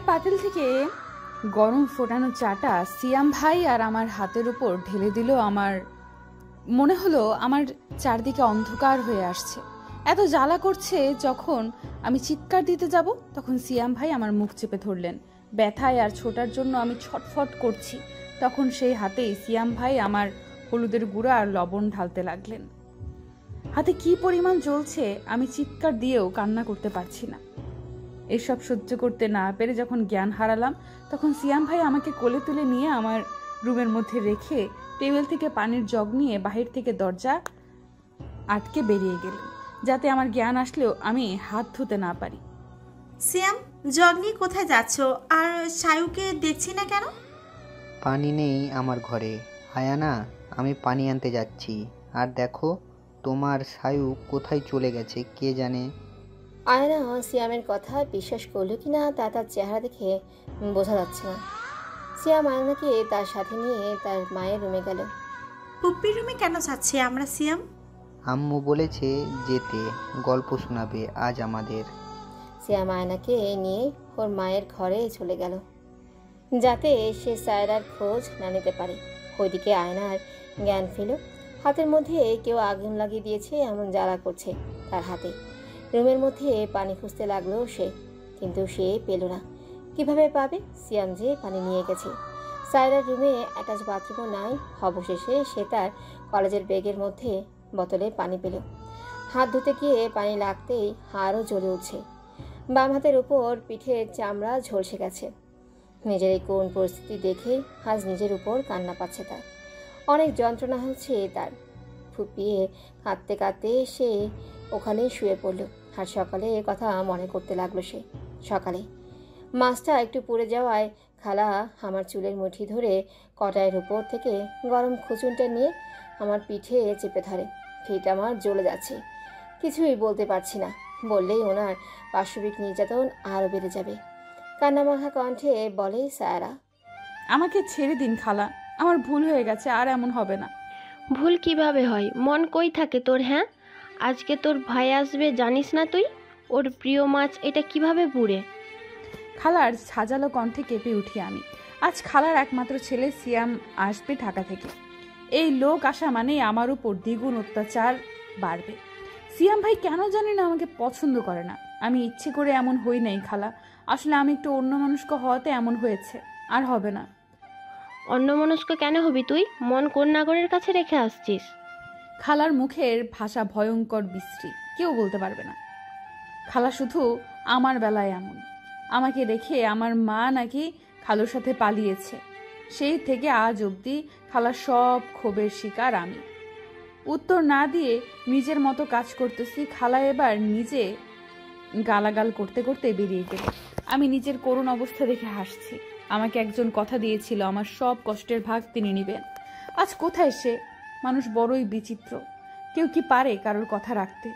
চায়ের পাতিল থেকে গরম ফোটানো চাটা সিয়াম ভাই আর আমার হাতের উপর ঢেলে দিল। আমার মনে হলো আমার চারদিকে অন্ধকার হয়ে আসছে, এত জ্বালা করছে। যখন আমি চিৎকার দিতে যাব তখন সিয়াম ভাই আমার মুখ চেপে ধরলেন। ব্যথায় আর ছোটার জন্য আমি ছটফট করছি, তখন সেই হাতেই সিয়াম ভাই আমার হলুদের গুঁড়া আর লবণ ঢালতে লাগলেন। হাতে কি পরিমাণ জ্বলছে আমি চিৎকার দিয়েও কান্না করতে পারছি না। এসব সহ্য করতে না পেরে যখন জ্ঞান হারালাম তখন সিয়াম ভাই আমাকে কোলে তুলে নিয়ে আমার রুমের মধ্যে রেখে টেবিল থেকে পানির জগ নিয়ে বাহির থেকে দরজা আটকে বেরিয়ে গেলেন, যাতে আমার জ্ঞান আসলেও আমি হাত ধুতে না পারি। সিয়াম, জগ নিয়ে কোথায় যাচ্ছ? আর সায়ুকে দেখছি না কেন? পানি নেই আমার ঘরে আয়ানা, আমি পানি আনতে যাচ্ছি। আর দেখো তোমার সায়ু কোথায় চলে গেছে কে জানে। আয়না সিয়ামের কথা বিশ্বাস করলো কি না তা তার চেহারা দেখে বোঝা যাচ্ছে না। সিয়াম আয়নাকে তার সাথে নিয়ে তার মায়ের রুমে গেল। পুপ্পির রুমে কেন যাচ্ছি আমরা সিয়াম? আম্মু বলেছে যেতে, গল্প শোনাবে আজ আমাদের। সিয়াম আয়নাকে নিয়ে ওর মায়ের ঘরে চলে গেল, যাতে সে সায়রার খোঁজ না নিতে পারে। ওইদিকে আয়নার জ্ঞান ফেল। হাতের মধ্যে কেউ আগুন লাগিয়ে দিয়েছে এমন জ্বালা করছে তার হাতে। রুমের মধ্যে পানি খুঁজতে লাগলো সে, কিন্তু সে পেল না। কিভাবে পাবে? সিয়াম যে পানি নিয়ে গেছে। সায়রার রুমে অ্যাটাচ বাথরুমও নাই। অবশেষে সে তার কলেজের ব্যাগের মধ্যে বোতলে পানি পেল। হাত ধুতে গিয়ে পানি লাগতেই হাড়ও জ্বলে উঠছে। বাম হাতের উপর পিঠের চামড়া ঝলসে গেছে। নিজের এই কোন পরিস্থিতি দেখে আজ নিজের উপর কান্না পাচ্ছে তার। অনেক যন্ত্রণা হচ্ছে তার। ফুপিয়ে কাঁদতে কাঁদতে সে ওখানে শুয়ে পড়ল। আর সকালে এর কথা মনে করতে লাগলো সে। সকালে মাছটা একটু পুড়ে যাওয়ায় খালা আমার চুলের মুঠি ধরে কটাইয়ের উপর থেকে গরম খুচুনটা নিয়ে আমার পিঠে চেপে ধরে। পিঠ আমার জ্বলে যাচ্ছে, কিছুই বলতে পারছি না। বললেই ওনার পাশবিক নির্যাতন আরও বেড়ে যাবে। কান্নামাখা কণ্ঠে বলে সায়রা, আমাকে ছেড়ে দিন খালা, আমার ভুল হয়ে গেছে, আর এমন হবে না। ভুল কিভাবে হয়? মন কই থাকে তোর? হ্যাঁ, আজকে তোর ভাই আসবে জানিস না তুই? ওর প্রিয় মাছ এটা কিভাবে পুড়ে? খালার সাজালো কণ্ঠে কেঁপে উঠি আমি। আজ খালার একমাত্র ছেলে সিয়াম আসবে ঢাকা থেকে। এই লোক আসা মানেই আমার উপর দ্বিগুণ অত্যাচার বাড়বে। সিয়াম ভাই কেন জানি না আমাকে পছন্দ করে না। আমি ইচ্ছে করে এমন হই নাই খালা, আসলে আমি একটু অন্যমনস্ক হওয়াতে এমন হয়েছে, আর হবে না। অন্যমনস্ক কেন হবি তুই? মন কোন নাগরের কাছে রেখে আসছিস? খালার মুখের ভাষা ভয়ঙ্কর বিশ্রী, কেউ বলতে পারবে না। খালা শুধু আমার বেলায় এমন। আমাকে রেখে আমার মা নাকি খালুর সাথে পালিয়েছে, সেই থেকে আজ অবধি খালার সব ক্ষোভের শিকার আমি। উত্তর না দিয়ে নিজের মতো কাজ করতেছি। খালা এবার নিজে গালাগাল করতে করতে বেরিয়ে গেল। আমি নিজের করুণ অবস্থা দেখে হাসছি। আমাকে একজন কথা দিয়েছিল আমার সব কষ্টের ভাগ তিনি নেবেন। আজ কোথায় সে? মানুষ বড়ই বিচিত্র, কেউ কি পারে কারোর কথা রাখতে?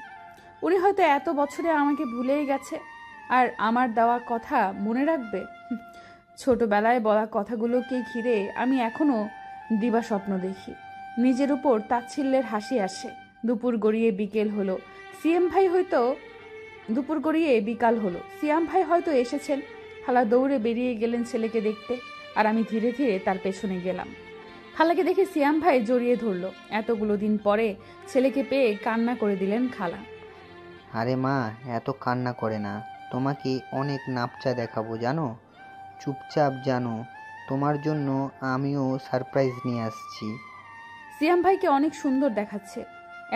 উনি হয়তো এত বছরে আমাকে ভুলেই গেছে, আর আমার দেওয়া কথা মনে রাখবে? ছোটবেলায় বলা কথাগুলোকে ঘিরে আমি এখনো দিবা স্বপ্ন দেখি। নিজের উপর তাচ্ছিল্যের হাসি আসে। দুপুর গড়িয়ে বিকেল হলো, সিয়াম ভাই হয়তো দুপুর গড়িয়ে বিকাল হলো সিয়াম ভাই হয়তো এসেছেন। খালা দৌড়ে বেরিয়ে গেলেন ছেলেকে দেখতে, আর আমি ধীরে ধীরে তার পেছনে গেলাম। খালাকে দেখে সিয়াম ভাই জড়িয়ে ধরলো। এতগুলো দিন পরে ছেলেকে পেয়ে কান্না করে দিলেন খালা। আরে মা, এত কান্না করে না, তোমাকে অনেক নাপচা দেখাবো জানো। চুপচাপ জানো, তোমার জন্য আমিও সারপ্রাইজ নিয়ে আসছি। সিয়াম ভাইকে অনেক সুন্দর দেখাচ্ছে,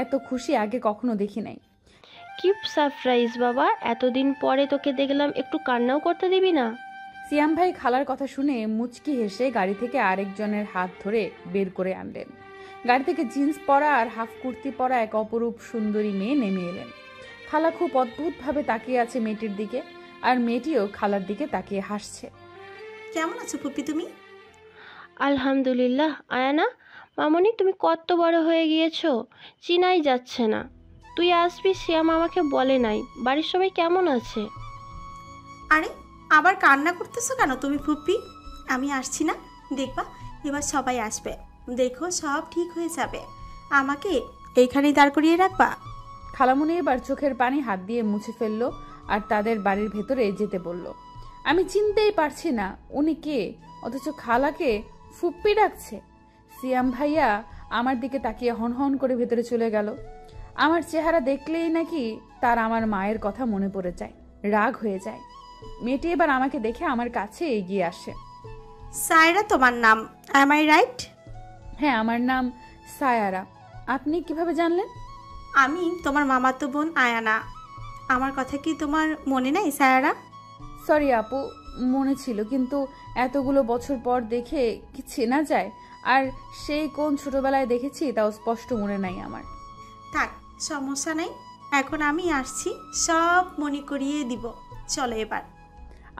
এত খুশি আগে কখনো দেখি নাই। কি সারপ্রাইজ বাবা, এতদিন পরে তোকে দেখলাম, একটু কান্নাও করতে দিবি না? সিয়াম ভাই খালার কথা শুনে মুচকি হেসে গাড়ি থেকে আরেকজনের হাত ধরে বের করে আনলেন। গাড়ি থেকে জিন্স পরা আর হাফ কুর্তি পরা এক অপরূপ সুন্দরী মেয়ে নেমে এলেন। খালা খুব অদ্ভুতভাবে তাকিয়ে আছে মেয়েটির দিকে, আর মেয়েটিও খালার দিকে তাকিয়ে হাসছে। কেমন আছো পুপি তুমি? আলহামদুলিল্লাহ। আয়ানা মামনি, তুমি কত বড় হয়ে গিয়েছো, চিনাই যাচ্ছে না। তুই আসবি শ্যাম আমাকে বলে নাই। বাড়ির সবাই কেমন আছে? আরে আবার কান্না করতেছো কেন তুমি পুপি? আমি আসছি না, দেখবা এবার সবাই আসবে। দেখো সব ঠিক হয়ে যাবে। আমাকে এইখানেই দাঁড় করিয়ে রাখবা। খালামুনি এবার চোখের পানি হাত দিয়ে মুছে ফেললো আর তাদের বাড়ির ভেতরে যেতে বলল। আমি চিনতেই পারছি না উনি কে, অথচ খালাকে ফুপ্পি ডাকছে। সিয়াম ভাইয়া আমার দিকে তাকিয়ে হন হন করে ভেতরে চলে গেল। আমার চেহারা দেখলেই নাকি তার আমার মায়ের কথা মনে পড়ে যায়, রাগ হয়ে যায়। মেয়েটি এবার আমাকে দেখে আমার কাছে এগিয়ে আসে। সায়রা তোমার নাম, অ্যাম আই রাইট? হ্যাঁ, আমার নাম সায়ারা। আপনি কিভাবে জানলেন? আমি তোমার মামাতো বোন আয়ানা। আমার কথা কি তোমার মনে নেই সায়রা? সরি আপু, মনে ছিল, কিন্তু এতগুলো বছর পর দেখে কি চেনা যায়? আর সেই কোন ছোটবেলায় দেখেছি তাও স্পষ্ট মনে নাই আমার। থাক, সমস্যা নেই, এখন আমি আসছি, সব মনে করিয়ে দিব। চলো এবার।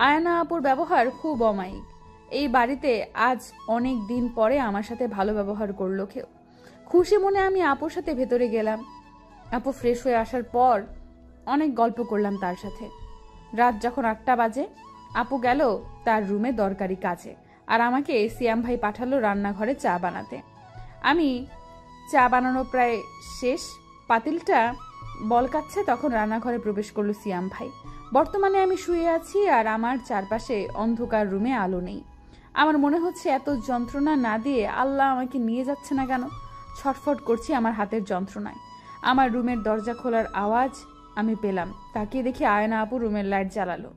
আয়না আপুর ব্যবহার খুব অমায়িক। এই বাড়িতে আজ অনেক দিন পরে আমার সাথে ভালো ব্যবহার করলো কেউ। খুশি মনে আমি আপুর সাথে ভেতরে গেলাম। আপু ফ্রেশ হয়ে আসার পর অনেক গল্প করলাম তার সাথে। রাত যখন 8টা বাজে, আপু গেল তার রুমে দরকারি কাজে, আর আমাকে সিয়াম ভাই পাঠালো রান্নাঘরে চা বানাতে। আমি চা বানানো প্রায় শেষ, পাতিলটা বলকাচ্ছে, তখন রান্নাঘরে প্রবেশ করলো সিয়াম ভাই। বর্তমানে আমি শুয়ে আছি আর আমার চারপাশে অন্ধকার, রুমে আলো নেই। আমার মনে হচ্ছে এত যন্ত্রণা না দিয়ে আল্লাহ আমাকে নিয়ে যাচ্ছে না কেন। ছটফট করছি আমার হাতের যন্ত্রণায়। আমার রুমের দরজা খোলার আওয়াজ আমি পেলাম। তাকিয়ে দেখি আয়না আপু রুমের লাইট জ্বালালো।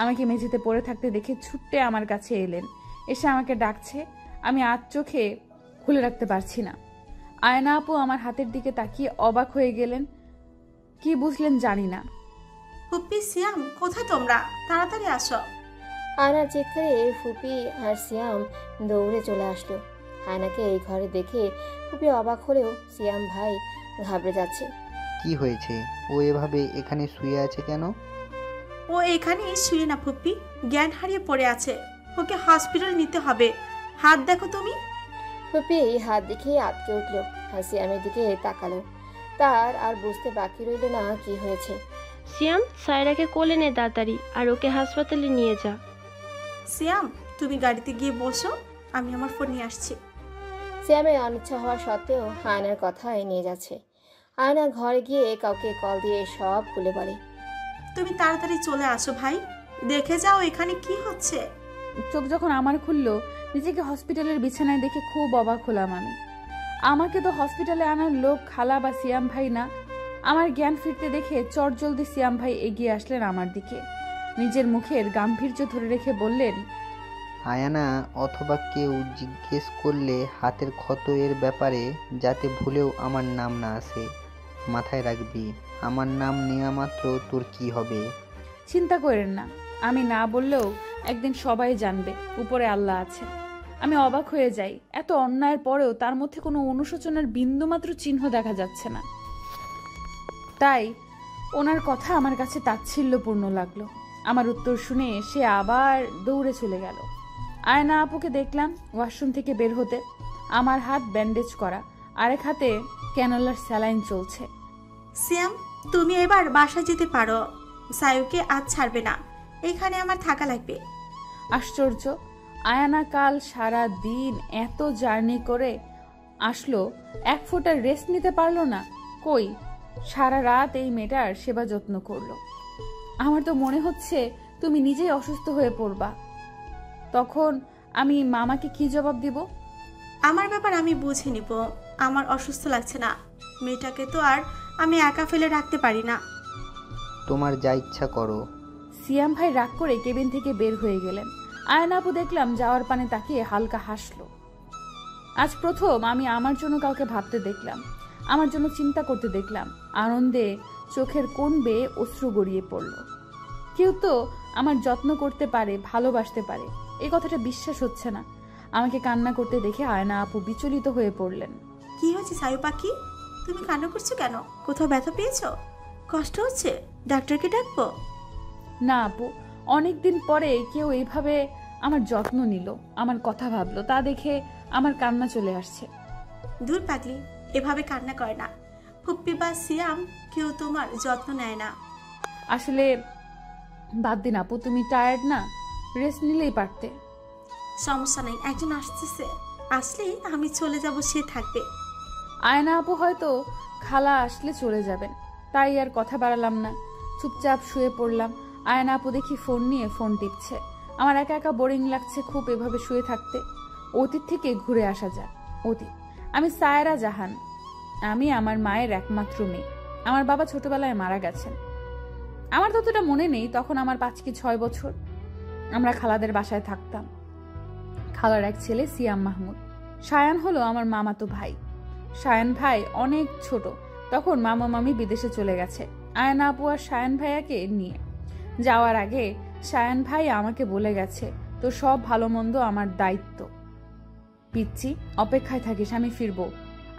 আমাকে মেঝেতে পড়ে থাকতে দেখে ছুট্টে আমার কাছে এলেন, এসে আমাকে ডাকছে। আমি আধ চোখে খুলে রাখতে পারছি না। আয়না আপু আমার হাতের দিকে তাকিয়ে অবাক হয়ে গেলেন। কি বুঝলেন জানি না। ফুপ্পি, সিয়াম, কোথায় তোমরা? তাড়াতাড়ি আসো। আয়নার চিৎকারে ফুপি আর সিয়াম দৌড়ে চলে আসলো। আয়নাকে এই ঘরে দেখে ফুপি অবাক হলেও সিয়াম ভাই ঘাবড়ে যাচ্ছে। কি হয়েছে? ও এভাবে এখানে শুয়ে আছে কেন? ও এখানেই শুয়ে না ফুপ্পি, জ্ঞান হারিয়ে পড়ে আছে, ওকে হসপিটাল নিতে হবে। হাত দেখো তুমি। ফুপি হাত দেখে আটকে উঠলো আর সিয়ামের দিকে তাকালো। তার আর বুঝতে বাকি রইল না কি হয়েছে। সিয়াম, সায়রাকে কোলে নে তাড়াতাড়ি, আর ওকে হাসপাতালে নিয়ে যা। সিয়াম, তুমি গাড়িতে গিয়ে বসো, আমি আমার ফোন নিয়ে আসছি। সিয়ামের অনিচ্ছা হওয়া সত্ত্বেও আয়নার কথাই নিয়ে যাচ্ছে। আয়না ঘরে গিয়ে কাউকে কল দিয়ে সব খুলে বলে। তুমি তাড়াতাড়ি চলে আসো ভাই, দেখে যাও এখানে কি হচ্ছে। চোখ যখন আমার খুললো, নিজেকে হসপিটালের বিছানায় দেখে খুব অবাক হলাম আমি। আমাকে তো হসপিটালে আনার লোক খালা বা সিয়াম ভাই না। আমার জ্ঞান ফিরতে দেখে চটজলদি সিয়াম ভাই এগিয়ে আসলেন আমার দিকে। নিজের মুখের গাম্ভীর্য ধরে রেখে বললেন, আয়ানা, অথবা কেউ জিজ্ঞেস করলে হাতের ক্ষত এর ব্যাপারে যাতে ভুলেও আমার নাম না আসে, মাথায় রাখবি। আমার নাম নেওয়া মাত্র তোর কি হবে? চিন্তা করেন না, আমি না বললেও একদিন সবাই জানবে উপরে আল্লাহ আছে। আমি অবাক হয়ে যাই, এত অন্যায়ের পরেও তার মধ্যে কোনো অনুশোচনার বিন্দুমাত্র চিহ্ন দেখা যাচ্ছে না। তাই ওনার কথা আমার কাছে তাচ্ছিল্যপূর্ণ লাগলো। আমার উত্তর শুনে সে আবার দৌড়ে চলে গেল। আয়না আপুকে দেখলাম ওয়াশরুম থেকে বের হতে। আমার হাত ব্যান্ডেজ করা, আরেক হাতে ক্যানোলার স্যালাইন চলছে। সিয়াম, তুমি এবার বাসায় যেতে পারো, সায়ুকে আজ ছাড়বে না, এখানে আমার থাকা লাগবে। আশ্চর্য, আয়ানা কাল সারা দিন এত জার্নি করে আসলো, এক ফোঁটা রেস্ট নিতে পারলো না। কই, সারা রাত এই মেয়েটার সেবা যত্ন করলো। আমার তো মনে হচ্ছে তুমি নিজেই অসুস্থ হয়ে পড়বা। তখন আমি মামাকে কি জবাব দিব? আমার ব্যাপার আমি বুঝে নিব। আমার অসুস্থ লাগছে না, মেয়েটাকে তো আর আমি একা ফেলে রাখতে পারি না। তোমার যা ইচ্ছা করো। সিয়াম ভাই রাগ করে কেবিন থেকে বের হয়ে গেলেন। আয়না আপু দেখলাম যাওয়ার পানে তাকিয়ে হালকা হাসলো। আজ প্রথম আমি আমার জন্য কাউকে ভাবতে দেখলাম, আমার জন্য চিন্তা করতে দেখলাম। আনন্দে চোখের কোণ বেয়ে অশ্রু গড়িয়ে পড়ল। কেউ তো আমার যত্ন করতে পারে, ভালোবাসতে পারে, এই কথাটা বিশ্বাস হচ্ছে না। আমাকে কান্না করতে দেখে আয়না আপু বিচলিত হয়ে পড়লেন। কি হয়েছে সায়ু পাখি, তুমি কান্না করছো কেন? কোথাও ব্যথা পেয়েছো? কষ্ট হচ্ছে? ডাক্তারকে ডাকবো? না আপু, অনেকদিন পরে কেউ এইভাবে আমার যত্ন নিল, আমার কথা ভাবলো, তা দেখে আমার কান্না চলে আসছে। দূর পাগলি, এভাবে কান্না করে না। ফুপ্পি বা সিয়াম কেউ তোমার যত্ন নেয় না। আসলে বাদ দিন আপু, তুমি টায়ার্ড না, রেস্ট নিলেই পারতে। সমস্যা নেই, একজন আসতেছে, আসলেই আমি চলে যাব, সে থাকবে। আয়না আপু হয়তো খালা আসলে চলে যাবেন, তাই আর কথা বাড়ালাম না, চুপচাপ শুয়ে পড়লাম। আয়না আপু দেখি ফোন নিয়ে ফোন টিপছে। আমার একা একা বোরিং লাগছে খুব এভাবে শুয়ে থাকতে। অতীত থেকে ঘুরে আসা যাক। অতীত। আমি সায়রা জাহান। আমি আমার মায়ের একমাত্র মেয়ে। আমার বাবা ছোটবেলায় মারা গেছেন। আমার ততটা মনে নেই, তখন আমার 5 কি 6 বছর। আমরা খালাদের বাসায় থাকতাম। খালার এক ছেলে সিয়াম মাহমুদ। সায়ান হলো আমার মামাতো ভাই। সায়ান ভাই অনেক ছোট, তখন মামা মামি বিদেশে চলে গেছে আয়না আপু আর সায়ান ভাইয়াকে নিয়ে। যাওয়ার আগে সায়ান ভাই আমাকে বলে গেছে, তো সব ভালো মন্দ আমার দায়িত্ব। পিচ্ছি, অপেক্ষায় থাকিস, আমি ফিরবো।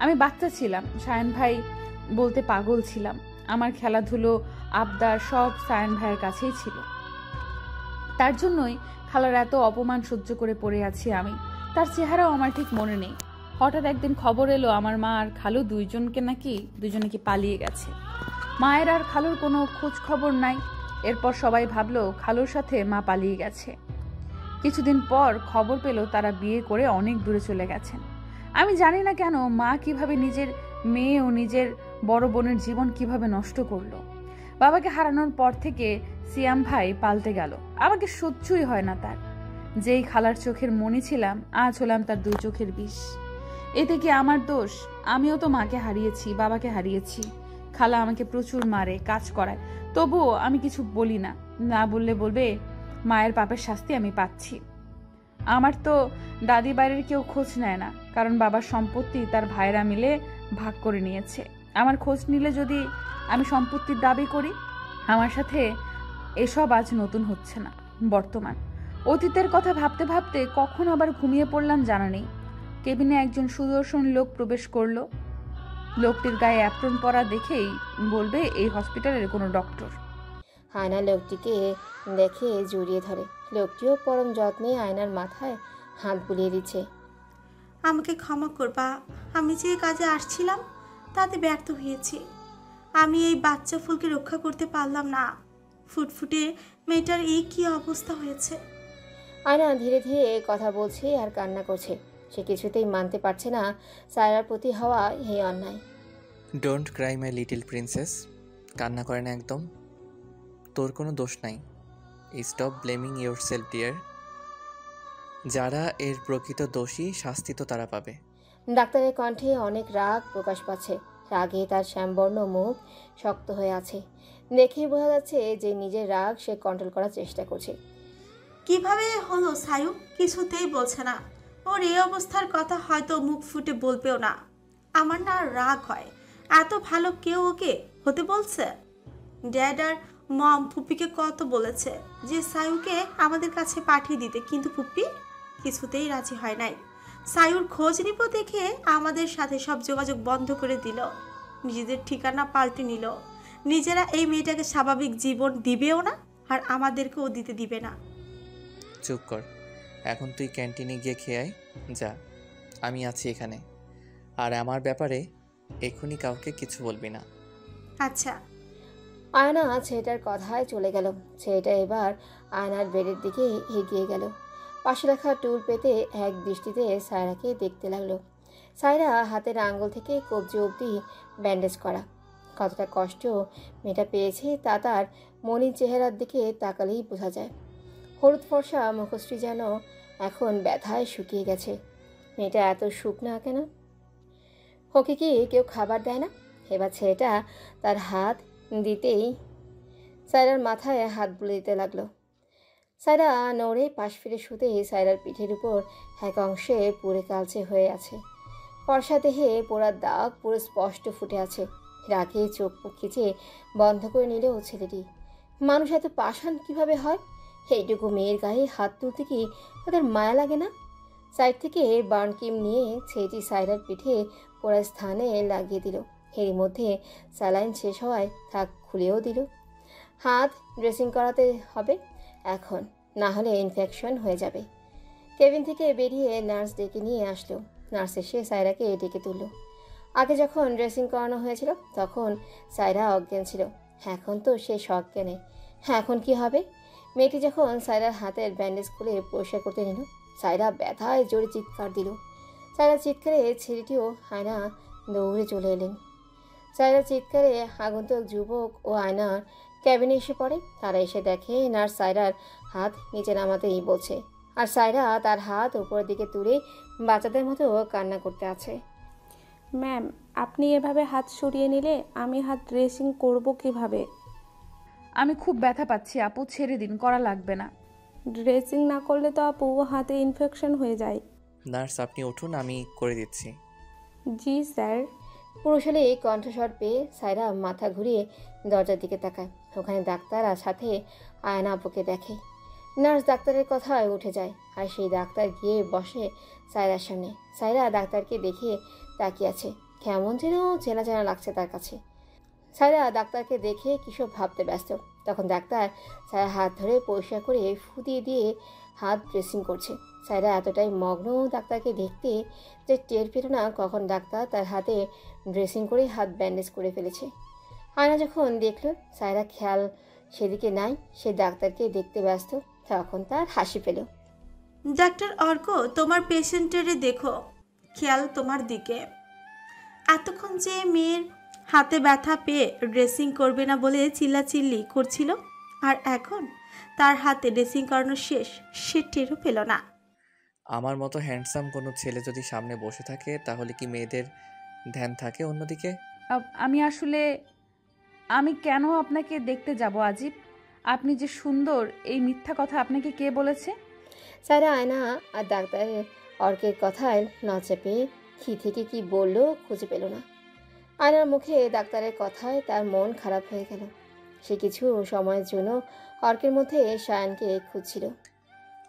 আমি বাচ্চা ছিলাম, সায়ান ভাই বলতে পাগল ছিলাম। আমার খেলাধুলো আবদার সব সায়ান ভাইয়ের কাছেই ছিল। তার জন্যই খালার এত অপমান সহ্য করে পড়ে আছি আমি। তার চেহারাও আমার ঠিক মনে নেই। হঠাৎ একদিন খবর এলো আমার মা আর খালু দুজনে কি পালিয়ে গেছে। মায়ের আর খালুর কোনো খোঁজ খবর নাই। এরপর সবাই ভাবলো খালুর সাথে মা পালিয়ে গেছে। কিছুদিন পর খবর পেল তারা বিয়ে করে অনেক দূরে চলে গেছেন। আমি জানি না কেন মা কিভাবে নিজের মেয়ে ও নিজের বড় বোনের জীবন কিভাবে নষ্ট করলো। বাবাকে হারানোর পর থেকে সিয়াম ভাই পাল্টে গেল। আমাকে সহ্যই হয় না তার। যেই খালার চোখের মনি ছিলাম, আজ হলাম তার 2 চোখের বিষ। এতে কি আমার দোষ? আমিও তো মাকে হারিয়েছি, বাবাকে হারিয়েছি। খালা আমাকে প্রচুর মারে, কাজ করায়, তবুও আমি কিছু বলি না। না বললে বলবে মায়ের পাপের শাস্তি আমি পাচ্ছি। আমার তো দাদি বাড়ির কেউ খোঁজ নেয় না, কারণ বাবার সম্পত্তি তার ভাইরা মিলে ভাগ করে নিয়েছে। আমার খোঁজ নিলে যদি আমি সম্পত্তির দাবি করি, আমার সাথে এসব আজ নতুন হচ্ছে না, বর্তমান। অতীতের কথা ভাবতে ভাবতে কখন আবার ঘুমিয়ে পড়লাম জানা নেই। কেবিনে একজন সুদর্শন লোক প্রবেশ করলো। লোকটির গায়ে অ্যাপ্রন পরা দেখেই বলবে এই হসপিটালের কোনো ডক্টর। আয়না লোকটিকে দেখে জড়িয়ে ধরে। লোকটিও পরম যত্নে আয়নার মাথায় হাত বুলিয়ে দিচ্ছে। আমাকে ক্ষমা করবা, আমি যে কাজে আসছিলাম তাতে ব্যর্থ হয়েছি। আমি এই বাচ্চা ফুলকে রক্ষা করতে পারলাম না। ফুটফুটে মেয়েটার এই কি অবস্থা হয়েছে। আয়না ধীরে ধীরে কথা বলছে আর কান্না করছে। সে কিছুতেই মানতে পারছে না সায়রার প্রতি হওয়া এই অন্যায়। Don't cry my little princess. কান্না করে না একদম। তোর কোনো দোষ নাই। Stop blaming yourself dear. যারা এর প্রকৃত দোষী, শাস্তি তো তারা পাবে। ডাক্তারের কণ্ঠে অনেক রাগ প্রকাশ পাচ্ছে। রাগে তার শ্যামবর্ণ মুখ শক্ত হয়ে আছে। দেখেই বোঝা যাচ্ছে যে নিজের রাগ সে কন্ট্রোল করার চেষ্টা করছে। কিভাবে হলো সায়ু কিছুতেই বলছে না। ওর এই অবস্থার কথা হয়তো মুখ ফুটে বলবেও না। আমার না রাগ হয়, এত ভালো কেউ ওকে হতে বলছে। ড্যাড আর মম ফুপিকে কত বলেছে যে সায়ুকে আমাদের কাছে পাঠিয়ে দিতে, কিন্তু ফুপি কিছুতেই রাজি হয় নাই। সায়ুর খোঁজ নিব দেখে আমাদের সাথে সব যোগাযোগ বন্ধ করে দিল। নিজেদের ঠিকানা পাল্টে নিল। নিজেরা এই মেয়েটাকে স্বাভাবিক জীবন দিবেও না, আর আমাদেরকেও দিতে দিবে না। চুপ কর। এখন তুই ক্যান্টিনে গিয়ে খেয়ে আয়। যা, আমি আছি এখানে। আর আমার ব্যাপারে এখনই কাউকে কিছু বলবি না। আচ্ছা। আয়না ছেলেটার কথায় চলে গেল। ছেলেটা এবার আয়নার বেডের দিকে এগিয়ে গেল। পাশে রাখা টুল পেতে এক দৃষ্টিতে সায়রাকে দেখতে লাগলো। সায়রা হাতের আঙ্গুল থেকে কবজি অবধি ব্যান্ডেজ করা। কতটা কষ্ট মেয়েটা পেয়েছে তা তার মনির চেহারার দিকে তাকালেই বোঝা যায়। হলুদ ফর্সা মুখশ্রী যেন এখন ব্যথায় শুকিয়ে গেছে। মেয়েটা এত শুকনা কেন? ওকে কি কেউ খাবার দেয় না? এবার ছেলেটা তার হাত দিতেই সায়রার মাথায় হাত বুলে দিতে লাগলো। সায়রা নড়ে পাশ ফিরে শুতেই সায়রার পিঠের উপর এক অংশে পুড়ে কালচে হয়ে আছে। ফর্সা দেহে পোড়ার দাগ পুরো স্পষ্ট ফুটে আছে। রাগে চোখ মুখ খিচে বন্ধ করে নিল ছেলেটি। মানুষ এত পাষাণ কিভাবে হয়? এইটুকু মেয়ের গায়ে হাত তুলতে কি তাদের মায়া লাগে না? সাইড থেকে বার্ন ক্রিম নিয়ে ছেলেটি সায়রার পিঠে পোড়া স্থানে লাগিয়ে দিল। এর মধ্যে স্যালাইন শেষ হওয়ায় থাক খুলেও দিল। হাত ড্রেসিং করাতে হবে এখন, না হলে ইনফেকশন হয়ে যাবে। কেবিন থেকে বেরিয়ে নার্স ডেকে নিয়ে আসলো। নার্স এসে সায়রাকে ডেকে তুলল। আগে যখন ড্রেসিং করানো হয়েছিল তখন সায়রা অজ্ঞান ছিল, এখন তো সে সজ্ঞানে। এখন কি হবে? মেয়েটি যখন সায়রার হাতের ব্যান্ডেজ খুলে পরিষ্কার করতে নিল, সায়রা ব্যথায় জোরে চিৎকার দিল। সায়রা চিৎকারে ছেলেটিও আয়না দৌড়ে চলে এলেন। সায়রা চিৎকারে আগন্তুক যুবক ও আয়নার ক্যাবিনে এসে পড়ে। তারা এসে দেখে নার্স সায়রার হাত নিচে নামাতেই বলছে, আর সায়রা তার হাত উপরের দিকে তুলে বাচ্চাদের মতো কান্না করতে আছে। ম্যাম, আপনি এভাবে হাত সরিয়ে নিলে আমি হাত ড্রেসিং করব কিভাবে? আমি খুব ব্যথা পাচ্ছি আপু, ছেড়ে দিন, করা লাগবে না। ড্রেসিং না করলে তো আপু হাতে ইনফেকশন হয়ে যায়। নার্স আপনি উঠুন, আমি করে দিচ্ছি। জি স্যার। পুরুষালী কণ্ঠস্বর পেয়ে সায়রা মাথা ঘুরিয়ে দরজার দিকে তাকায়। ওখানে ডাক্তার আর সাথে আয়না আপুকে দেখে। নার্স ডাক্তারের কথায় উঠে যায়, আর সেই ডাক্তার গিয়ে বসে সায়রার সামনে। সায়রা ডাক্তারকে দেখে তাকিয়ে আছে, কেমন যেন চেনা চেনা লাগছে তার কাছে। সায়রা ডাক্তারকে দেখে কিসব ভাবতে ব্যস্ত। তখন ডাক্তার সায়রা হাত ধরে পরিষ্কার করে ফুটিয়ে দিয়ে হাত ড্রেসিং করছে। সায়রা এতটাই মগ্ন ডাক্তারকে দেখতে যে টের পেল না কখন ডাক্তার তার হাতে ড্রেসিং করে হাত ব্যান্ডেজ করে ফেলেছে। আয়না যখন দেখল সায়রা খেয়াল সেদিকে নাই, সে ডাক্তারকে দেখতে ব্যস্ত, তখন তার হাসি পেল। ডাক্তার অর্ক, তোমার পেশেন্টেরে দেখো, খেয়াল তোমার দিকে। এতক্ষণ যে মেয়ের হাতে ব্যথা পেয়ে ড্রেসিং করবে না বলে চিল্লাচিল্লি করছিল, আর এখন তার হাতে ড্রেসিং করানো শেষ, সে টেরও পেল না। আমার মতো হ্যান্ডসাম কোনো ছেলে যদি সামনে বসে থাকে তাহলে কি মেয়েদের ধ্যান থাকে অন্যদিকে? আমি কেন আপনাকে দেখতে যাব আজিব? আপনি যে সুন্দর, এই মিথ্যা কথা আপনাকে কে বলেছে? সায়রা আয়না আর ডাক্তারের অর্কের কথায় লজ্জা পেয়ে কি থেকে কি বললো খুঁজে পেল না। আয়নার মুখে ডাক্তারের কথায় তার মন খারাপ হয়ে গেল। সে কিছু সময়ের জন্য অর্কের মধ্যে সায়ানকে খুঁজছিল।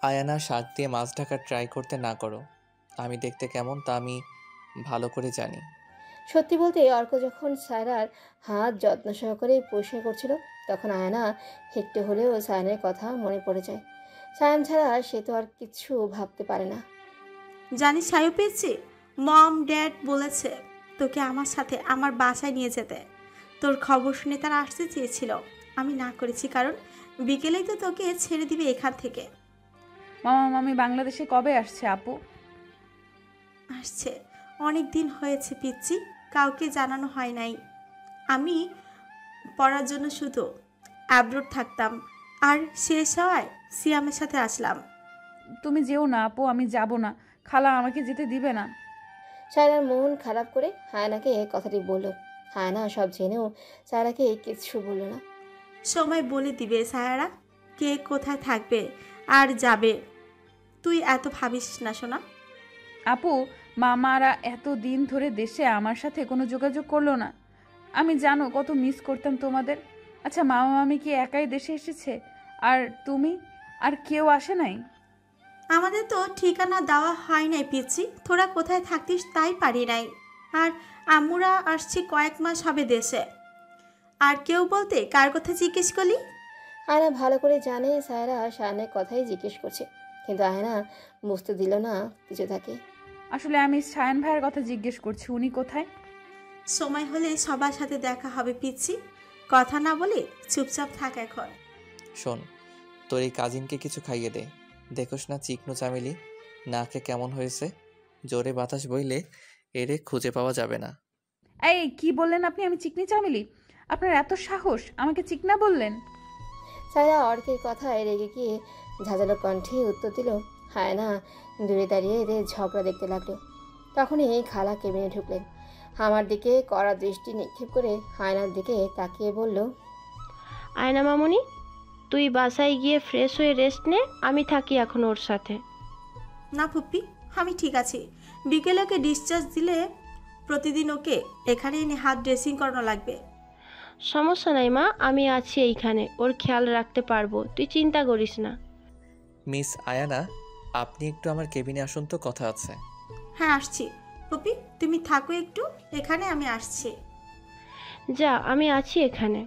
আয়ানা, শাক দিয়ে মাছ ঢাকার ট্রাই করতে না করো। আমি দেখতে কেমন তা আমি ভালো করে জানি। সত্যি বলতে অর্ক যখন সায়রার হাত যত্ন সহকারে পরিষ্কার করছিল, তখন আয়না একটু হলেও সায়ানের কথা মনে পড়ে যায়। সায়ান ছাড়া সে তো আর কিছু ভাবতে পারে না। জানিস সায়ু পেয়েছি, মম ড্যাড বলেছে তোকে আমার সাথে আমার বাসায় নিয়ে যেতে। তোর খবর শুনে তারা আসতে চেয়েছিল, আমি না করেছি, কারণ বিকেলেই তো তোকে ছেড়ে দিবে এখান থেকে। মামা মামি বাংলাদেশে কবে আসছে আপু? আসছে অনেক দিন হয়েছে পিচ্ছি, কাউকে জানানো হয় নাই। আমি পড়ার জন্য শুধু অ্যাব্রোড থাকতাম, আর শেষ হওয়ায় সিয়ামের সাথে আসলাম। তুমি যেও না আপু, আমি যাব না, খালা আমাকে যেতে দিবে না। সায়রার মন খারাপ করে হায়নাকে কথাটি বলল। হায়না সব জেনেও সায়রাকে কিছু বলল না। সময় বলে দিবে সায়ারা কে কোথায় থাকবে আর যাবে, তুই এত ভাবিস না শোনা। আপু, মামারা এত দিন ধরে দেশে আমার সাথে কোনো যোগাযোগ করলো না। আমি জানো কত মিস করতাম তোমাদের। আচ্ছা, মামা মামি কি একাই দেশে এসেছে? আর তুমি, আর কেউ আসে নাই? আমাদের তো ঠিকানা দেওয়া হয় নাই পিচ্ছি, তোরা কোথায় থাকতিস তাই পারি নাই। আর আম্মুরা আসছি কয়েক মাস হবে দেশে। আর কেউ বলতে কার কথা জিজ্ঞেস করলি? আয়না ভালো করে জানে সায়রা শায়ানের কথাই জিজ্ঞেস করছে, কিন্তু আয়না বুঝতে দিল না কিছু থাকে। আসলে আমি সায়ন ভাইয়ের কথা জিজ্ঞেস করছি, উনি কোথায়? সময় হলে সবার সাথে দেখা হবে পিচ্ছি, কথা না বলে চুপচাপ থাক এখন। শোন, তোর এই কাজিনকে কিছু খাইয়ে দে। দেখোস না চিকনো চামেলি নাকে কেমন হয়েছে? জোরে বাতাস বইলে এরে খুঁজে পাওয়া যাবে না। এই কি বললেন আপনি? আমি চিকনি চামেলি? আপনার এত সাহস, আমাকে চিকনা বললেন? সায়রা অর্কের কথায় রেগে গিয়ে ঝাঁঝালো কণ্ঠে উত্তর দিল। হায়না দূরে দাঁড়িয়ে এদের ঝগড়া দেখতে লাগলো। তখনই খালা কেবিনে ঢুকলেন। আমার দিকে কড়া দৃষ্টি নিক্ষেপ করে হায়নার দিকে তাকিয়ে বলল, আয়না মামুনি, তুই বাসায় গিয়ে ফ্রেশ হয়ে রেস্ট নে, আমি থাকি এখন ওর সাথে। না ফুপ্পি, আমি ঠিক আছি। বিকেলে ওকে ডিসচার্জ দিলে প্রতিদিন ওকে এখানে এনে হাত ড্রেসিং করানো লাগবে। সমস্যা নাই মা, আমি আছি এইখানে, ওর খেয়াল রাখতে পারবো, তুই চিন্তা করিস না। মিস আয়ানা, আপনি একটু আমার কেবিনে আসুন তো, কথা আছে। হ্যাঁ আসছি। ফুপ্পি তুমি থাকো একটু এখানে, আমি আসছি। যা, আমি আছি এখানে।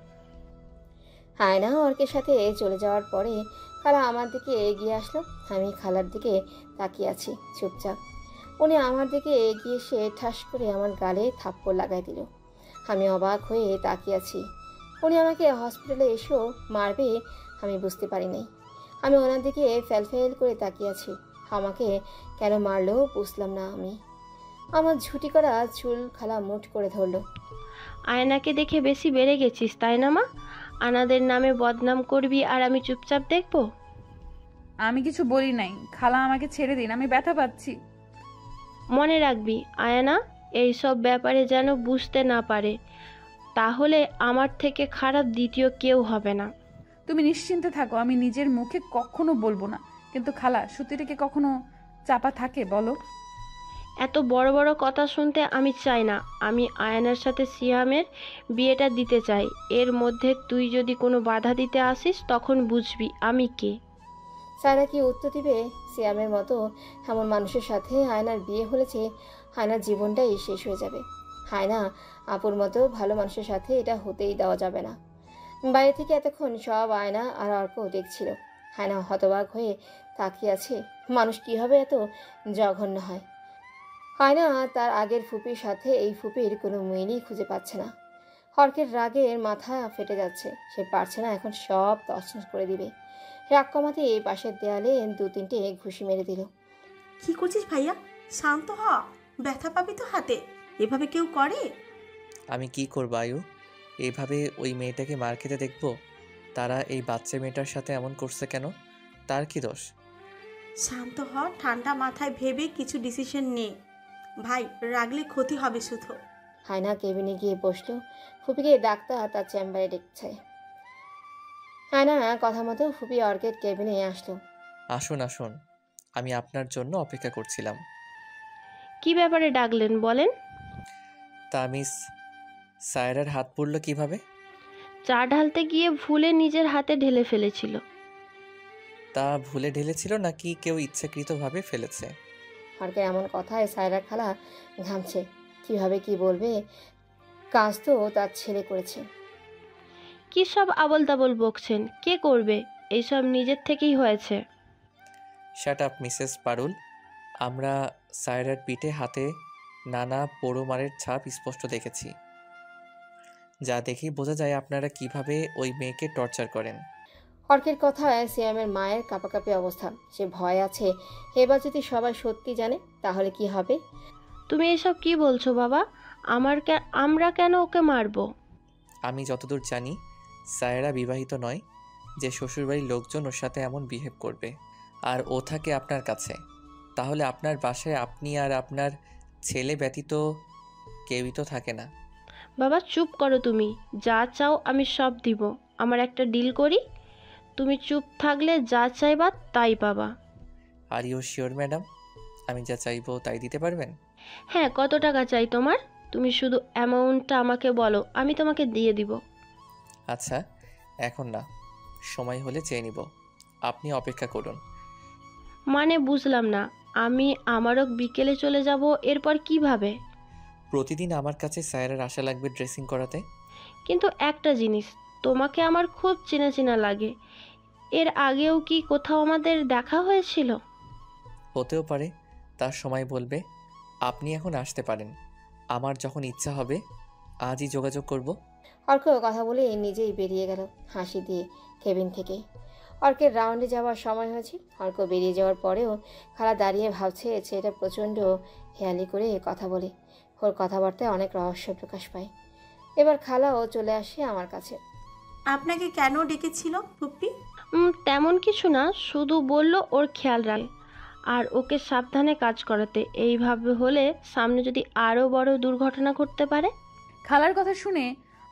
হায়না অর্কের সাথে চলে যাওয়ার পরে খালা আমার দিকে এগিয়ে আসলো। আমি খালার দিকে তাকিয়ে আছি চুপচাপ। উনি আমার দিকে এগিয়ে এসে ঠাস করে আমার গালে থাপ্পড় লাগাই দিল। আমি অবাক হয়ে তাকিয়ে আছি। উনি আমাকে হসপিটালে এসেও মারবে আমি বুঝতে পারি নাই। আমি ওনার দিকে ফেল করে তাকিয়ে আছি। আমাকে কেন মারলো বুঝলাম না আমি। আমার ঝুটি করা চুল খালা মুঠ করে ধরলো। আয়নাকে দেখে বেশি বেড়ে গেছিস তাই না মা? আনাদের নামে বদনাম করবি আর আমি চুপচাপ দেখবো? আমি কিছু বলি নাই। খালা আমাকে ছেড়ে দিন, আমি ব্যথা পাচ্ছি। মনে রাখবি আয়না, এইসব ব্যাপারে যেন বুঝতে না পারে, তাহলে আমার থেকে খারাপ দ্বিতীয় কেউ হবে না। তুমি নিশ্চিন্তে থাকো, আমি নিজের মুখে কখনো বলবো না। কিন্তু খালা, সত্যিটা কি কখনো চাপা থাকে বলো? এত বড় বড় কথা শুনতে আমি চাই না। আমি আয়নার সাথে সিয়ামের বিয়েটা দিতে চাই। এর মধ্যে তুই যদি কোনো বাধা দিতে আসিস তখন বুঝবি আমি কে। সায়রা কি উত্তর দিবে? সিয়ামের মতো এমন মানুষের সাথে আয়নার বিয়ে হলেছে, আয়নার জীবনটাই শেষ হয়ে যাবে। আয়না আপুর মতো ভালো মানুষের সাথে এটা হতেই দেওয়া যাবে না। বাইরে থেকে এতক্ষণ সব আয়না আর অর্ক দেখছিল। আয়না হতবাক হয়ে তাকিয়ে আছে। মানুষ কীভাবে এত জঘন্য হয়? আয়না তার আগের ফুপির সাথে এই ফুপির কোনো মিলই খুঁজে পাচ্ছে না। অর্কের রাগের মাথা ফেটে যাচ্ছে। সে পারছে না, এখন সব তছনছ করে দিবে। রাগ কমাতে পাশের দেয়ালে 2-3টে ঘুষি মেরে দিল। কি করছিস ভাইয়া? শান্ত হ, ব্যথা পাবি তো হাতে। এভাবে কেউ করে? আমি কি করবো আয়ু? এইভাবে ওই মেয়েটাকে মার খেতে দেখবো? তারা এই বাচ্চা মেয়েটার সাথে এমন করছে কেন? তার কি দোষ? শান্ত হ, ঠান্ডা মাথায় ভেবে কিছু ডিসিশন নে ভাই, রাগলে ক্ষতি হবে শুধু। আয়না কেবিনে গিয়ে বসলো। ফুপিকে ডাক্তার তার চেম্বারে ডেকেছে। আয়না কথা মতো ফুপি অর্কের কেবিনে আসলো। আসুন আসুন, আমি আপনার জন্য অপেক্ষা করছিলাম। কি ব্যাপারে ডাকলেন বলেন? তা মিস সায়রার হাত পড়ল কিভাবে? চা ঢালতে গিয়ে ভুলে নিজের হাতে ঢেলে ফেলেছিল। তা ভুলে ঢেলেছিল নাকি কেউ ইচ্ছাকৃতভাবে ফেলেছে? অর্কের এমন কথায় সায়রা খালা ঘামছে। কিভাবে কি বলবে? কাজ তো তার ছেলে করেছে। কি সব আবল তাবল বকছেন? কে করবে? এইসব নিজের থেকেই হয়েছে। শাট আপ মিসেস পারুল। আমরা সায়রার পিঠে হাতে নানা পোড়ো মারের ছাপ স্পষ্ট দেখেছি। যা দেখেই বোঝা যায় আপনারা কিভাবে ওই মেয়েকে টর্চার করেন। অর্কের কথায় সিয়ামের মায়ের কাঁপাকাঁপি অবস্থা। সে ভয় আছে, এবার যদি সবাই সত্যি জানে তাহলে কি হবে? তুমি এসব কি বলছো বাবা? আমরা কেন ওকে মারবো? আমি যতদূর জানি সায়রা বিবাহিত নয় যে শ্বশুরবাড়ির লোকজন ওর সাথে এমন বিহেভ করবে। আর ও থাকে আপনার কাছে। তাহলে আপনার বাসায় আপনি আর আপনার ছেলে ব্যতীত কেউই তো থাকে না। বাবা চুপ করো তুমি। যা চাও আমি সব দিব। আমার একটা ডিল করি, তুমি চুপ থাকলে যা চাইবা তাই পাবা। Are you sure madam? আমি যা চাইবো তাই দিতে পারবেন? হ্যাঁ, কত টাকা চাই তোমার? তুমি শুধু অ্যামাউন্টটা আমাকে বলো, আমি তোমাকে দিয়ে দিব। আচ্ছা, এখন না, সময় হলে চেয়ে নিব। আপনি অপেক্ষা করুন। মানে বুঝলাম না। আমি আমারও বিকেলে চলে যাব, এরপর কিভাবে? প্রতিদিন আমার কাছে সায়রার আশা লাগবে ড্রেসিং করাতে। কিন্তু একটা জিনিস, তোমাকে আমার খুব চেনা চেনা লাগে। এর আগেও কি কোথাও আমাদের দেখা হয়েছিল? হতেও পারে, তার সময় বলবে। আপনি এখন আসতে পারেন। আমার যখন ইচ্ছা হবে আজই যোগাযোগ করব। অর্ক কথা বলে নিজেই বেরিয়ে গেল হাসি দিয়ে কেবিন থেকে। অর্কের রাউন্ডে যাওয়ার সময় হয়েছে। অর্ক বেরিয়ে যাওয়ার পরেও খালা দাঁড়িয়ে ভাবছে ছেলেটা প্রচণ্ড হেয়ালি করে কথা বলে। ওর কথাবার্তায় অনেক রহস্য প্রকাশ পায়। এবার খালাও চলে আসে আমার কাছে। আপনাকে কেন ডেকেছিল পুপ্পি? তেমন কিছু না, শুধু বলল ওর খেয়াল রাখে আর ওকে সাবধানে কাজ করাতে। এইভাবে হলে সামনে যদি আরও বড় দুর্ঘটনা ঘটতে পারে। খালার কথা শুনে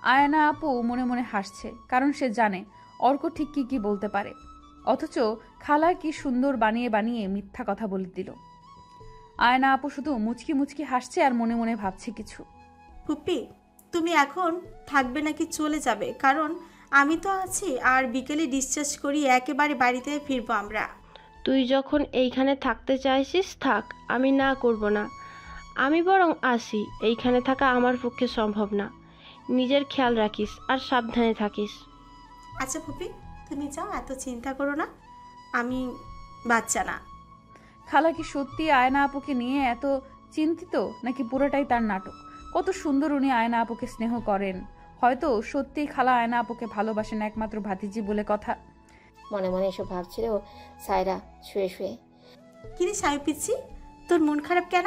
আয়না আপু মনে মনে হাসছে, কারণ সে জানে অর্ক ঠিক কি কি বলতে পারে। অথচ খালা কি সুন্দর বানিয়ে বানিয়ে মিথ্যা কথা বলে দিল। আয়না আপু শুধু মুচকি মুচকি হাসছে আর মনে মনে ভাবছে কিছু। পুপ্পি, তুমি এখন থাকবে নাকি চলে যাবে? কারণ আমি তো আছি, আর বিকেলে ডিসচার্জ করি একেবারে বাড়িতে ফিরবো আমরা। তুই যখন এইখানে থাকতে চাইছিস থাক, আমি না করব না। আমি বরং আসি, এইখানে থাকা আমার পক্ষে সম্ভব না। নিজের খেয়াল রাখিস আর সাবধানে থাকিস। আচ্ছা পুপ্পি, তুমি যাও, এত চিন্তা করো না, আমি বাচ্চা না। খালা কি সত্যি আয়না আপুকে নিয়ে এত চিন্তিত, নাকি পুরোটাই তার নাটক? কত সুন্দর উনি আয়না আপুকে স্নেহ করেন। হয়তো সত্যিই খালা আয়না আপুকে ভালোবাসেন একমাত্র ভাতিজি বলে কথা। মনে মনে এসব ভাবছিল সায়রা শুয়ে শুয়ে। কিরে সাহেব পিচ্ছি, তোর মন খারাপ কেন?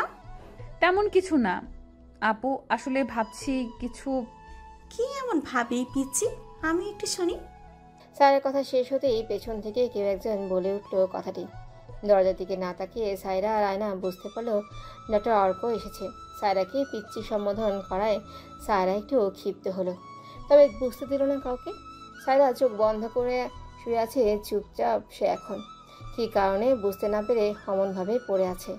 তেমন কিছু না আপু, আসলে ভাবছি কিছু কি এমন ভাবি পিচ্ছি, আমি একটু শুনি। সায়রার কথা শেষ হতেই পেছন থেকে কেউ একজন বলে উঠল কথাটি। দরজার দিকে না তাকিয়ে সায়রা আর আয়না বুঝতে পারলো ডক্টর অর্ক এসেছে। সায়রাকে পিচ্চি সম্বোধন করায় সায়রা একটু ক্ষিপ্ত হলো, তবে বুঝতে দিল না কাউকে। সায়রা চোখ বন্ধ করে শুয়ে আছে চুপচাপ। সে এখন কী কারণে বুঝতে না পেরে অমনভাবে পড়ে আছে।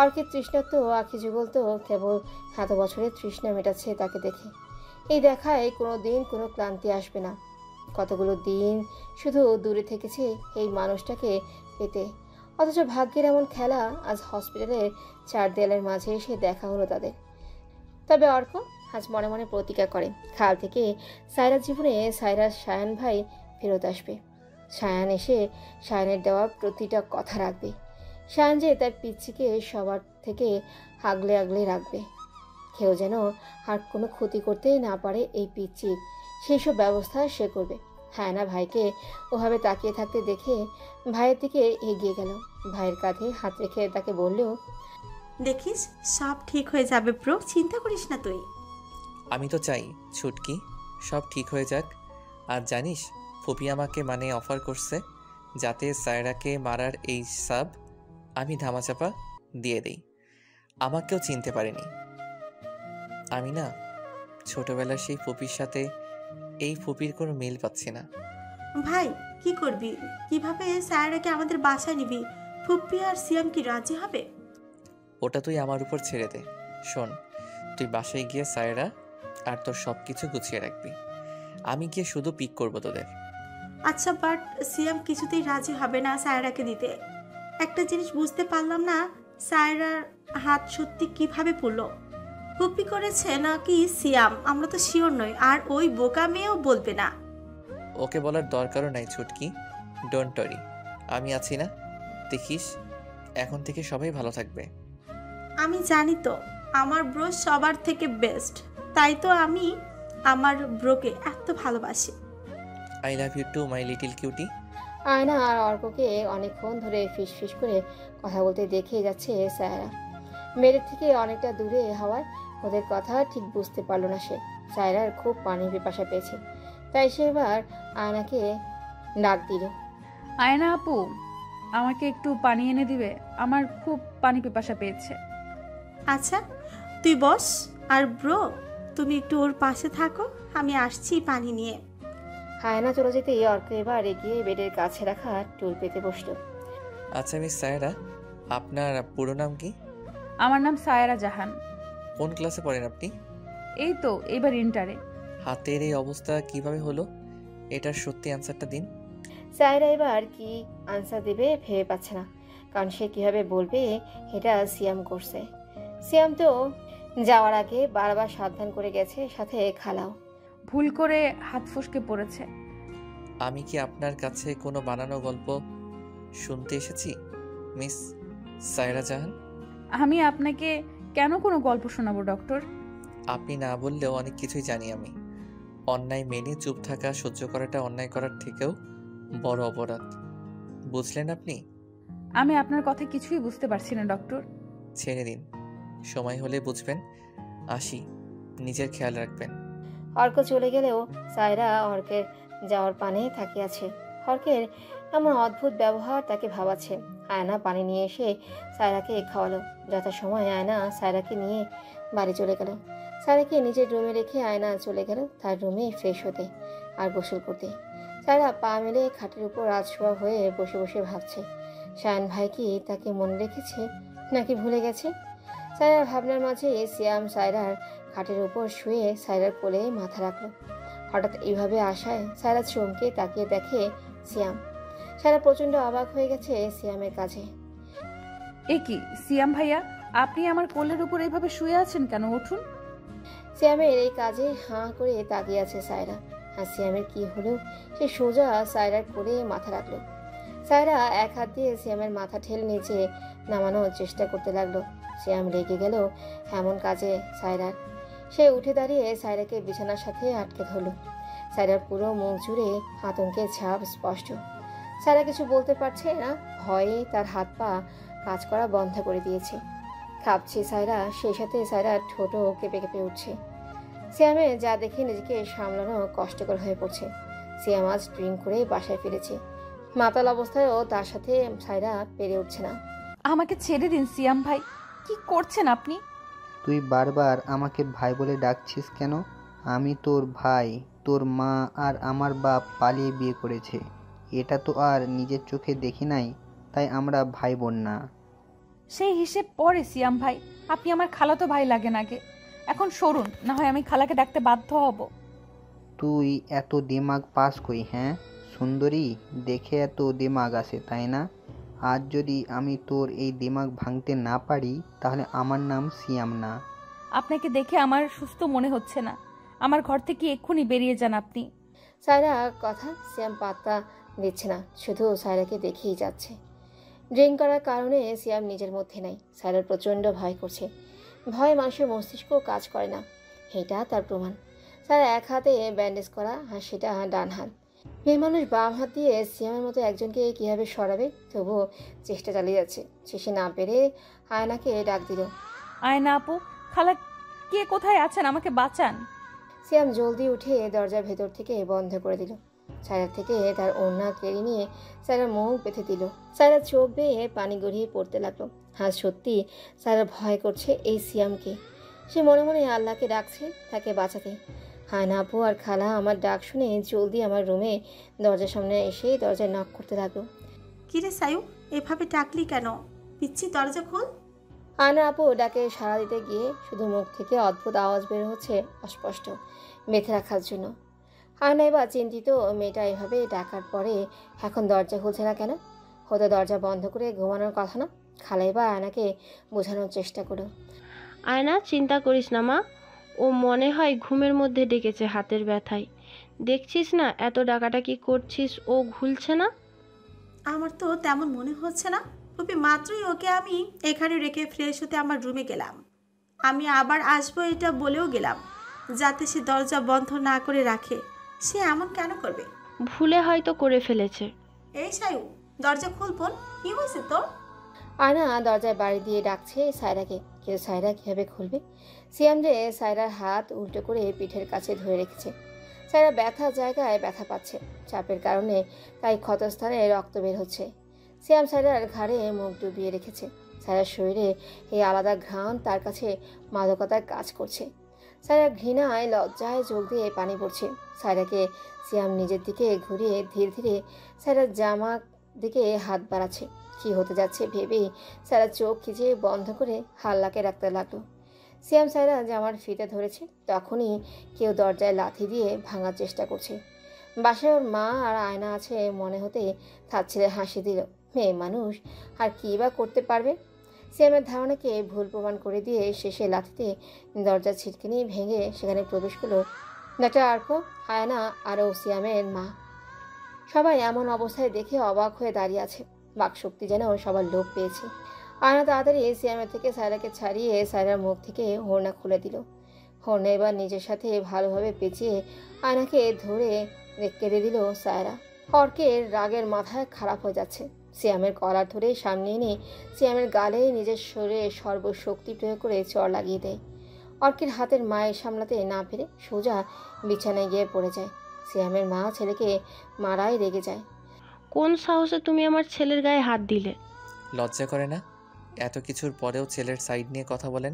অর্কের তৃষ্ণাত্ম আখি যুগল তো কেবল এত বছরের তৃষ্ণা মেটাচ্ছে তাকে দেখে। এই দেখায় কোনো দিন কোনো ক্লান্তি আসবে না। কতগুলো দিন শুধু দূরে থেকেছে এই মানুষটাকে পেতে, অথচ ভাগ্যের এমন খেলা আজ হসপিটালের 4 দেয়ালের মাঝে এসে দেখা হলো তাদের। তবে অর্ক আজ মনে মনে প্রতিজ্ঞা করে, কাল থেকে সায়রার জীবনে সায়রার সায়ান ভাই ফেরত আসবে। সায়ান এসে সায়ানের দেওয়া প্রতিটা কথা রাখবে। সায়ান যে তার পিচ্ছিকে সবার থেকে আগলে আগলে রাখবে। কেউ যেন আর কোনো ক্ষতি করতে না পারে এই পিচ্ছির, সেই সব ব্যবস্থা সে করবে। হায়না ভাইকে ওভাবে তাকিয়ে থাকতে দেখে ভাইয়ের দিকে এগিয়ে গেল। ভাইয়ের কাঁধে হাত রেখে তাকে বলল, দেখিস সব ঠিক হয়ে যাবে ব্রো, চিন্তা করিস না তুই। আমি তো চাই ছুটকি সব ঠিক হয়ে যাক। আর জানিস ফুপি আমাকে অফার করছে যাতে সায়রাকে মারার এই সাব আমি ধামাচাপা দিয়ে দেই। আমাকেও চিনতে পারেনি। আমি না ছোটবেলার সেই ফুপির সাথে এই ফুপির কোনো মিল পাচ্ছি না। ভাই কি করবি, কিভাবে সায়রাকে আমাদের বাসায় নিবি? ফুপ্পি আর সিয়াম কি রাজি হবে? ওটা তুই আমার উপর ছেড়ে দে। শোন, তুই বাসায় গিয়ে সায়রা আর তোর সব কিছু গুছিয়ে রাখবি। আমি গিয়ে শুধু পিক করবো তোদের। আচ্ছা, বাট সিয়াম কিছুতেই রাজি হবে না সায়রাকে দিতে। একটা জিনিস বুঝতে পারলাম না, সায়রার হাত সত্যি কিভাবে পড়লো? ফুপ্পি করেছে নাকি সিয়াম, আমরা তো শিওর নই। আর ওই বোকা মেয়েও বলবে না। ওকে বলার দরকারও নাই ছুটকি, ডোন্ট ওয়ারি, আমি আছি না। দেখিস এখন থেকে সবাই ভালো থাকবে। আমি জানি তো আমার ব্রো সবার থেকে বেস্ট, তাই তো আমি আমার ব্রোকে এত ভালোবাসি। I love you too my little cutie. Ayna আর অর্ককে অনেকক্ষণ ধরে ফিস ফিস করে কথা বলতে দেখে যাচ্ছে সায়রা। মেয়েদের থেকে অনেকটা দূরে হওয়ায় ওদের কথা ঠিক বুঝতে পারল না সে। সায়রার খুব পানির পিপাসা পেয়েছে, তাই সে এবার আয়নাকে ডাক দিল। আয়না আপু, আমাকে একটু পানি এনে দিবে? আমার খুব পানি পিপাসা পেয়েছে। আচ্ছা তুই বস, আর ব্রো তুমি একটু ওর পাশে থাকো, আমি আসছি পানি নিয়ে। আয়না চলে যেতেই অর্ক এবার এগিয়ে বেডের কাছে রাখা টুল পেতে বসলো। আচ্ছা মিস সায়রা, আপনার পুরো নাম কি? আমার নাম সায়রা জাহান। কোন ক্লাসে পড়েন আপনি? এই তো এবার ইন্টারে। হাতের এই অবস্থা কিভাবে হলো? এটার সত্যি অ্যান্সারটা দিন। সায়রা এবার কি আনসার দেবে ভেবে পাচ্ছে না, কারণ সে কিভাবে বলবে এটা সিয়াম করছে। সিয়াম তো যাওয়ার আগে বারবার সাবধান করে গেছে, সাথে খালাও। ভুল করে হাত ফসকে পড়েছে। আমি কি আপনার কাছে কোনো বানানো গল্প শুনতে এসেছি মিস সায়রা জাহান? আমি আপনাকে কেন কোনো গল্প শোনাবো ডক্টর? আপনি না বললেও অনেক কিছুই জানি আমি। অন্যায় মেনে চুপ থাকা সহ্য করাটা অন্যায় করার থেকেও বড় অপরাধ, বুঝলেন আপনি? আমি আপনার কথা কিছুই বুঝতে পারছি না ডক্টর। ছেড়ে দিন, সময় হলে বুঝবেন। আসি, নিজের খেয়াল রাখবেন। অর্ক চলে গেলেও সায়রা অর্কের যাওয়ার পানে তাকিয়ে আছে। অর্কের এমন অদ্ভুত ব্যবহার তাকে ভাবাচ্ছে। আয়না পানি নিয়ে এসে সায়রাকে খাওয়ালো। যথাসময়ে আয়না সায়রাকে নিয়ে বাড়ি চলে গেল। সায়রাকে নিজের রুমে রেখে আয়না চলে গেল তার রুমে ফ্রেশ হতে আর গোসল করতে। সায়রা পা মেলে খাটের উপর রাজশোয়া হয়ে বসে বসে ভাবছে, শায়ান ভাই কি তাকে মনে রেখেছে নাকি ভুলে গেছে? সায়রার ভাবনার মাঝে সিয়াম সায়রার খাটের উপর শুয়ে সায়রার কোলে মাথা রাখলো। হঠাৎ এইভাবে আসায় সায়রা চমকে তাকিয়ে দেখে সিয়াম। সায়রা প্রচণ্ড অবাক হয়ে গেছে সিয়ামের কাছে। এ কি সিয়াম ভাইয়া, আপনি আমার কোলের উপর এইভাবে শুয়ে আছেন কেন? উঠুন। সিয়ামের এই কাজে হাঁ করে তাকিয়ে আছে সায়রা। আর সিয়ামের কি হলো, সে সোজা সায়রার কোলে মাথা রাখলো। সায়রা এক হাত দিয়ে সিয়ামের মাথা ঠেলে নিচে নামানোর চেষ্টা করতে লাগলো। সিয়াম রেগে গেল এমন কাজে সায়রার। সে উঠে দাঁড়িয়ে সায়রাকে বিছানার সাথে আটকে ধরলো। সায়রার পুরো মুখ জুড়ে আতঙ্কের ছাপ স্পষ্ট। সায়রা কিছু বলতে পারছে না, ভয়ে তার হাত পা কাজ করা বন্ধ করে দিয়েছে। কাঁপছে সায়রা, সেই সাথে সায়রার ঠোঁটও কেঁপে কেঁপে উঠছে। সিয়ামের যা দেখে নিজেকে সামলানো কষ্টকর হয়ে পড়ছে। সিয়াম আজ ড্রিঙ্ক করে বাসায় ফিরেছে। মাতাল অবস্থায়ও তার সাথে সায়রা পেরে উঠছে না। আমাকে ছেড়ে দিন সিয়াম ভাই, কি করছেন আপনি? তুই বারবার আমাকে ভাই বলে ডাকছিস কেন? আমি তোর ভাই। তোর মা আর আমার বাপ পালিয়ে বিয়ে করেছে, এটা তো আর নিজের চোখে দেখি নাই, তাই আমরা ভাই বোন না। সেই হিসেব পরে সিয়াম ভাই, আপনি আমার খালাতো ভাই লাগেন আগে। এখন সরুন, না হয় আমি খালাকে ডাকতে বাধ্য হব। তুই এত দিমাগ পাস কই? হ্যাঁ সুন্দরী, দেখে এত দিমাগ আসে তাই না? আজ যদি আমি তোর এই দিমাগ ভাঙতে না পারি তাহলে আমার নাম সিয়াম না। আপনাকে দেখে আমার সুস্থ মনে হচ্ছে না। আমার ঘর থেকে এক্ষুনি বেরিয়ে যান আপনি। সায়রা কথা সিয়াম পাত্তা দিচ্ছে না, শুধু সায়রাকে দেখেই যাচ্ছে। ড্রিঙ্ক করার কারণে সিয়াম নিজের মধ্যে নাই। সায়রার প্রচণ্ড ভয় করছে। ভয়ে মানুষের মস্তিষ্ক কাজ করে না, এটা তার প্রমাণ। সায়রা এক হাতে ব্যান্ডেজ করা, আর সেটা ডান হাত। মেয়ে মানুষ বাম হাত দিয়ে সিয়ামের মতো একজনকে কীভাবে সরাবে, তবুও চেষ্টা চালিয়ে যাচ্ছে। শেষে না পেরে আয়নাকে ডাক দিল। আয়না আপু, খালা কে কোথায় আছেন? আমাকে বাঁচান। সিয়াম জলদি উঠে দরজার ভেতর থেকে বন্ধ করে দিল। সায়রার থেকে তার ওড়না কেড়ে নিয়ে সায়রার মুখ বেঁধে দিল। সায়রার চোখ বেয়ে পানি গড়িয়ে পড়তে লাগলো। আজ সত্যি সায়রা ভয় করছে এই সিয়ামকে। সে মনে মনে আল্লাহকে ডাকছে তাকে বাঁচাতে। হায়না আপু আর খালা আমার ডাক শুনে জলদি আমার রুমে দরজার সামনে এসে দরজায় নক করতে লাগলো। কিরে সায়ু, এভাবে ডাকলি কেন? পিচ্ছি, দরজা খোল। হায়না আপু ডাকে সাড়া দিতে গিয়ে শুধু মুখ থেকে অদ্ভুত আওয়াজ বের হচ্ছে, অস্পষ্ট, বেঁধে রাখার জন্য। হায়না এবার চিন্তিত, মেয়েটা এভাবে ডাকার পরে এখন দরজা খুলছে না কেন? হয়তো দরজা বন্ধ করে ঘুমানোর কথা না। খালা এবার আয়নাকে বোঝানোর চেষ্টা করো। আয়না, চিন্তা করিস না মা, ও মনে হয় ঘুমের মধ্যে ডেকেছে হাতের ব্যথায়। দেখছিস না এত ডাকাডাকি করছিস, ও ঘুলছে না। আমার তো তেমন মনে হচ্ছে না পুপি, মাত্রই ওকে আমি এখানে রেখে ফ্রেশ হতে আমার রুমে গেলাম। আমি আবার আসবো এটা বলেও গেলাম, যাতে সে দরজা বন্ধ না করে রাখে। সে এমন কেন করবে? ভুলে হয়তো করে ফেলেছে। এই সায়ু, দরজা খুল বোন, কি হয়েছে তোর? আয়না দরজায় বাড়ি দিয়ে ডাকছে সায়রাকে, কিন্তু সায়রা কীভাবে খুলবে? সিয়াম যে সায়রার হাত উল্টো করে পিঠের কাছে ধরে রেখেছে। সায়রা ব্যথা জায়গায় ব্যথা পাচ্ছে, চাপের কারণে তাই ক্ষতস্থানে রক্ত বের হচ্ছে। সিয়াম সায়রার ঘাড়ে মুখ ডুবিয়ে রেখেছে। সায়রার শরীরে এই আলাদা ঘ্রাণ তার কাছে মাদকতার কাজ করছে। সায়রা ঘৃণায় লজ্জায় চোখ দিয়ে পানি পড়ছে। সায়রাকে সিয়াম নিজের দিকে ঘুরিয়ে ধীরে ধীরে সায়রার জামা দিকে হাত বাড়াচ্ছে। কি হতে যাচ্ছে ভেবেই সায়রা চোখ খিচে বন্ধ করে হাল্লাকে রাখতে লাগলো। সিয়াম সায়রা জামার ফিতে ধরেছে, তখনই কেউ দরজায় লাথি দিয়ে ভাঙার চেষ্টা করছে। বাসায় ওর মা আর আয়না আছে মনে হতে তার ছেলে হাসি দিল। মেয়ে মানুষ আর কী বা করতে পারবে? সিয়ামের ধারণাকে ভুল প্রমাণ করে দিয়ে শেষে লাথিতে দরজা ছিটকিনি ভেঙে সেখানে প্রবেশ করলো ডাক্তার আর্ক, আয়না আর ও সিয়ামের মা। সবাই এমন অবস্থায় দেখে অবাক হয়ে দাঁড়িয়ে আছে। বাকশক্তি যেন সবার লোভ পেয়েছে। আয়না তাড়াতাড়ি সিয়ামের থেকে সায়রাকে ছাড়িয়ে সায়রার মুখ থেকে ওড়না খুলে দিল। ওড়না এবার নিজের সাথে ভালোভাবে পেঁচিয়ে আয়নাকে ধরে কেঁদে দিল সায়রা। অর্কের রাগের মাথায় খারাপ হয়ে যাচ্ছে। সিয়ামের কলার ধরে সামনে এনে সিয়ামের গালে নিজের শরীরে সর্বশক্তি প্রয়োগ করে চড় লাগিয়ে দেয়। অর্কের হাতের মায়ের সামলাতে না পেরে সোজা বিছানায় গিয়ে পড়ে যায়। সিয়ামের মা ছেলেকে মারাই রেগে যায়। কোন সাহসে তুমি আমার ছেলের গায়ে হাত দিলে? লজ্জা করে না? এত কিছুর পরেও ছেলের সাইড নিয়ে কথা বলেন।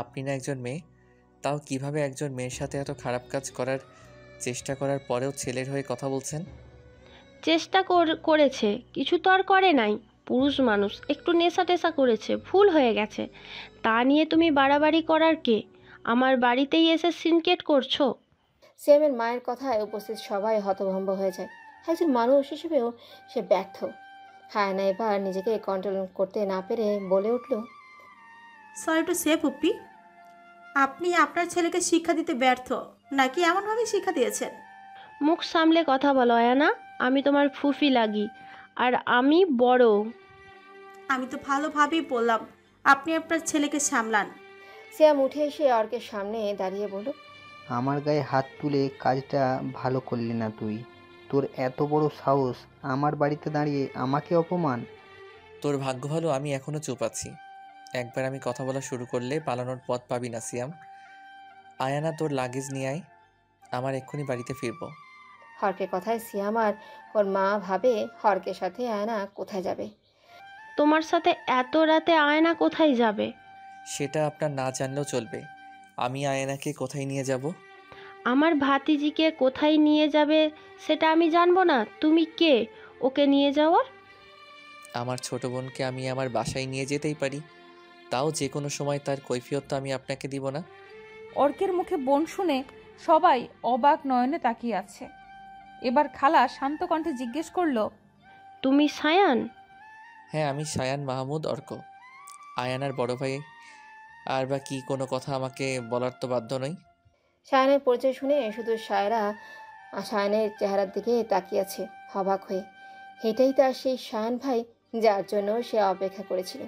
আপনি না একজন মেয়ে, তাও কিভাবে একজন মেয়ের সাথে এত খারাপ কাজ করার চেষ্টা করার পরেও ছেলের হয়ে কথা বলছেন? চেষ্টা করেছে, কিছু তো আর করে নাই। পুরুষ মানুষ, একটু নেশা টেশা করেছে, ভুল হয়ে গেছে। তা নিয়ে তুমি বাড়াবাড়ি করার কে? আমার বাড়িতেই এসে সিনকেট করছো। সিয়ামের মায়ের কথায় উপস্থিত সবাই হতভম্ব হয়ে যায়। একজন মানুষ হিসেবেও সে ব্যর্থ। হায়না এবার নিজেকে কন্ট্রোল করতে না পেরে বলে উঠল, সরি টু সে পুপি, আপনি আপনার ছেলেকে শিক্ষা দিতে ব্যর্থ, নাকি এমনভাবে শিক্ষা দিয়েছেন? মুখ সামলে কথা বলো আয়ানা, আমি তোমার ফুফি লাগি, আর আমি বড়। আমি তো ভালোভাবেই বললাম আপনি আপনার ছেলেকে সামলান। সিয়াম উঠে এসে অর্কের সামনে দাঁড়িয়ে বলল, আমার গায়ে হাত তুলে কাজটা ভালো করলি না তুই। তোর এত বড় সাহস, আমার বাড়িতে দাঁড়িয়ে আমাকে অপমান। তোর ভাগ্য ভালো আমি এখনও চুপ আছি। একবার আমি কথা বলা শুরু করলে পালানোর পথ পাবি না সিয়াম। আয়ানা তোর লাগেজ নিয়ে আয়, আমার এক্ষুনি বাড়িতে ফিরবো। হরকের কথায় সিয়াম আর ওর মা ভাবে হরকের সাথে আয়না কোথায় যাবে। তোমার সাথে এত রাতে আয়না কোথায় যাবে? সেটা আপনার না জানলেও চলবে। আমি আয়ানাকে কোথায় নিয়ে যাব? আমার ভাতিজিকে কোথায় নিয়ে যাবে সেটা আমি জানবো না? তুমি কে ওকে নিয়ে যাওয়ার? আমার ছোট বোনকে আমি আমার বাসায় নিয়ে যেতেই পারি, তাও যে কোনো সময় তার কৈফিয়ত তো আমি আপনাকে দিব না। অর্কের মুখে বোন শুনে সবাই অবাক নয়নে তাকিয়ে আছে। এবার খালা শান্ত কণ্ঠে জিজ্ঞেস করলো, তুমি সায়ান? হ্যাঁ, আমি সায়ান মাহমুদ অর্ক, আয়ানার বড় ভাই। আর বা কি কোনো কথা আমাকে বলার তো বাধ্য নই। সায়ানের পরিচয় শুনে শুধু সায়ানের চেহারার দিকে তাকিয়ে আছে অবাক হয়ে। এটাই তার সেই সায়ান ভাই যার জন্য সে অপেক্ষা করেছিল।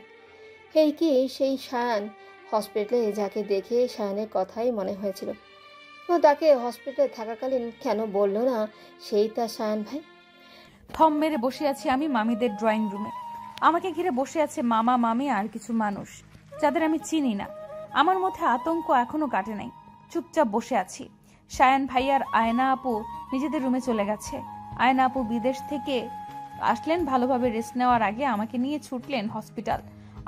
এই কি সেই সায়ান হসপিটালে যাকে দেখে সায়ানের কথাই মনে হয়েছিল? তো তাকে হসপিটালে থাকাকালীন কেন বলল না সেই তার সায়ান ভাই? থম মেরে বসে আছি আমি মামিদের ড্রয়িং রুমে। আমাকে ঘিরে বসে আছে মামা মামি আর কিছু মানুষ যাদের আমি চিনি না। আমার মধ্যে আতঙ্ক এখনো কাটে নাই। চুপচাপ বসে আছি। সায়ান ভাই আর আয়না আপু নিজেদের রুমে চলে গেছে। আয়না আপু বিদেশ থেকে আসলেন, ভালোভাবে রেস্ট নেওয়ার আগে আমাকে নিয়ে ছুটলেন হসপিটাল।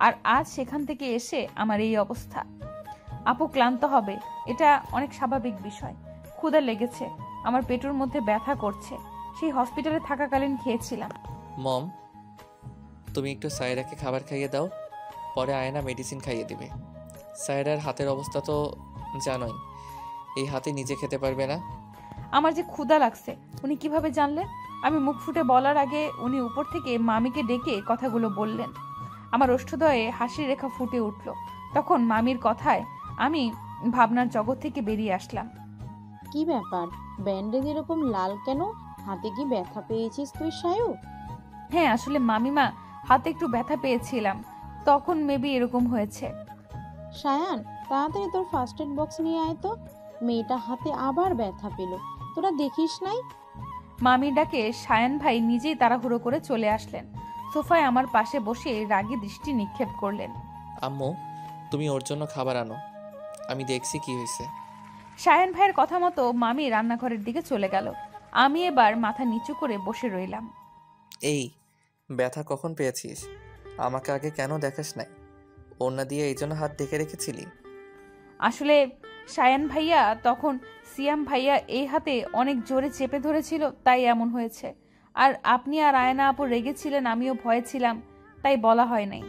আর আজ সেখান থেকে এসে আমার এই অবস্থা। আপু ক্লান্ত হবে, এটা অনেক স্বাভাবিক বিষয়। ক্ষুধা লেগেছে, আমার পেটের মধ্যে ব্যথা করছে। সেই হসপিটালে থাকাকালীন খেয়েছিলাম। মম, তুমি একটু সায়রাকে খাবার খাইয়ে দাও, পরে আয়না মেডিসিন খাইয়ে দিবে। সায়রার হাতের অবস্থা তো জানোই, এই হাতে নিজে খেতে পারবে না। আমার যে ক্ষুধা লাগছে উনি কিভাবে জানলেন? আমি মুখ ফুটে বলার আগে উনি উপর থেকে মামিকে ডেকে কথাগুলো বললেন। আমার ওষ্ঠদয়ে হাসির রেখা ফুটে উঠল। তখন মামির কথায় আমি ভাবনার জগৎ থেকে বেরিয়ে আসলাম। কি ব্যাপার, ব্যান্ডেজ এরকম লাল কেন? হাতে কি ব্যথা পেয়েছিস তুই সায়ু? হ্যাঁ, আসলে মামিমা হাতে একটু ব্যথা পেয়েছিলাম, তখন মেবি এরকম হয়েছে। সায়ান, তাড়াতাড়ি তোর ফার্স্ট এড বক্স নিয়ে আয় তো। মেয়েটা হাতে আবার ব্যথা পেল, তোরা দেখিস নাই? মামির ডাকে সায়ান ভাই নিজেই তাড়াহুড়ো করে চলে আসলেন। সোফায় আমার পাশে বসে রাগী দৃষ্টি নিক্ষেপ করলেন। আম্মু, তুমি ওর জন্য খাবার আনো, আমি দেখছি কি হয়েছে। সায়ান ভাইয়ের কথা মতো মামি রান্নাঘরের দিকে চলে গেল। আমি এবার মাথা নিচু করে বসে রইলাম। এই ব্যথা কখন পেয়েছিস? আমাকে আগে কেন দেখাস নাই? ওড়না দিয়ে এই জন্য হাত ঢেকে রেখেছিলি? আসলে সায়ান ভাইয়া তখন সিয়াম ভাইয়া এই হাতে অনেক জোরে চেপে ধরেছিল, তাই এমন হয়েছে। আর আপনি আর আয়না আপু রেগেছিলেন, আমিও ভয়ে ছিলাম, তাই বলা হয় নাই।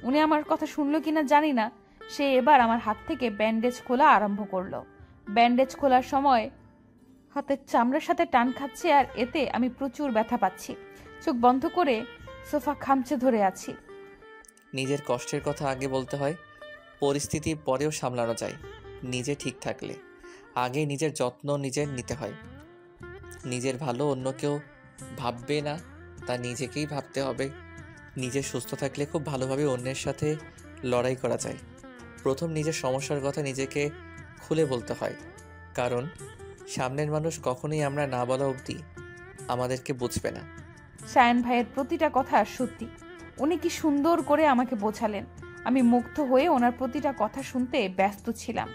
উনি আমার কথা শুনলো কিনা জানি না। সে এবার আমার হাত থেকে ব্যান্ডেজ খোলা আরম্ভ করলো। ব্যান্ডেজ খোলার সময় হাতের চামড়ার সাথে টান খাচ্ছে, আর এতে আমি প্রচুর ব্যথা পাচ্ছি। চোখ বন্ধ করে সোফা খামচে ধরে আছি। নিজের কষ্টের কথা আগে বলতে হয়, পরিস্থিতি পরেও সামলানো যায়। নিজে ঠিক থাকলে আগে নিজের যত্ন নিজের নিতে হয়। নিজের ভালো অন্য কেউ ভাববে না, তা নিজেকেই ভাবতে হবে। নিজে সুস্থ থাকলে খুব ভালোভাবে অন্যের সাথে লড়াই করা যায়। প্রথম নিজের সমস্যার কথা নিজেকে খুলে বলতে হয়, কারণ সামনের মানুষ কখনোই আমরা না বলা অবধি আমাদেরকে বুঝবে না। সায়ান ভাইয়ের প্রতিটা কথা সত্যি। উনি কি সুন্দর করে আমাকে বোঝালেন। আমি মুগ্ধ হয়ে ওনার প্রতিটা কথা শুনতে ব্যস্ত ছিলাম।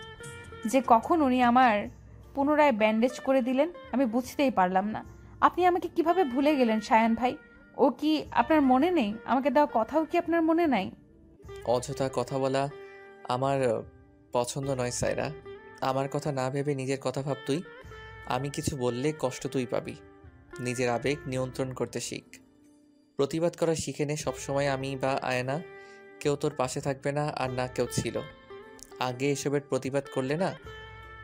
যে কখন উনি আমার পুনরায় ব্যান্ডেজ করে দিলেন আমি বুঝতেই পারলাম না। আপনি আমাকে কিভাবে ভুলে গেলেন সায়ান ভাই? ও কি আপনার মনে নেই? আমাকে দেওয়া কথাও কি আপনার মনে নাই? অযথা কথা বলা আমার পছন্দ নয় সায়রা। আমার কথা না ভেবে নিজের কথা ভাব তুই। আমি কিছু বললে কষ্ট তুই পাবি। নিজের আবেগ নিয়ন্ত্রণ করতে শিখ। প্রতিবাদ করা শিখে নে সবসময়। আমি বা আয়না কেউ তোর পাশে থাকবে না, আর না কেউ ছিল। আগে এসবের প্রতিবাদ করলে না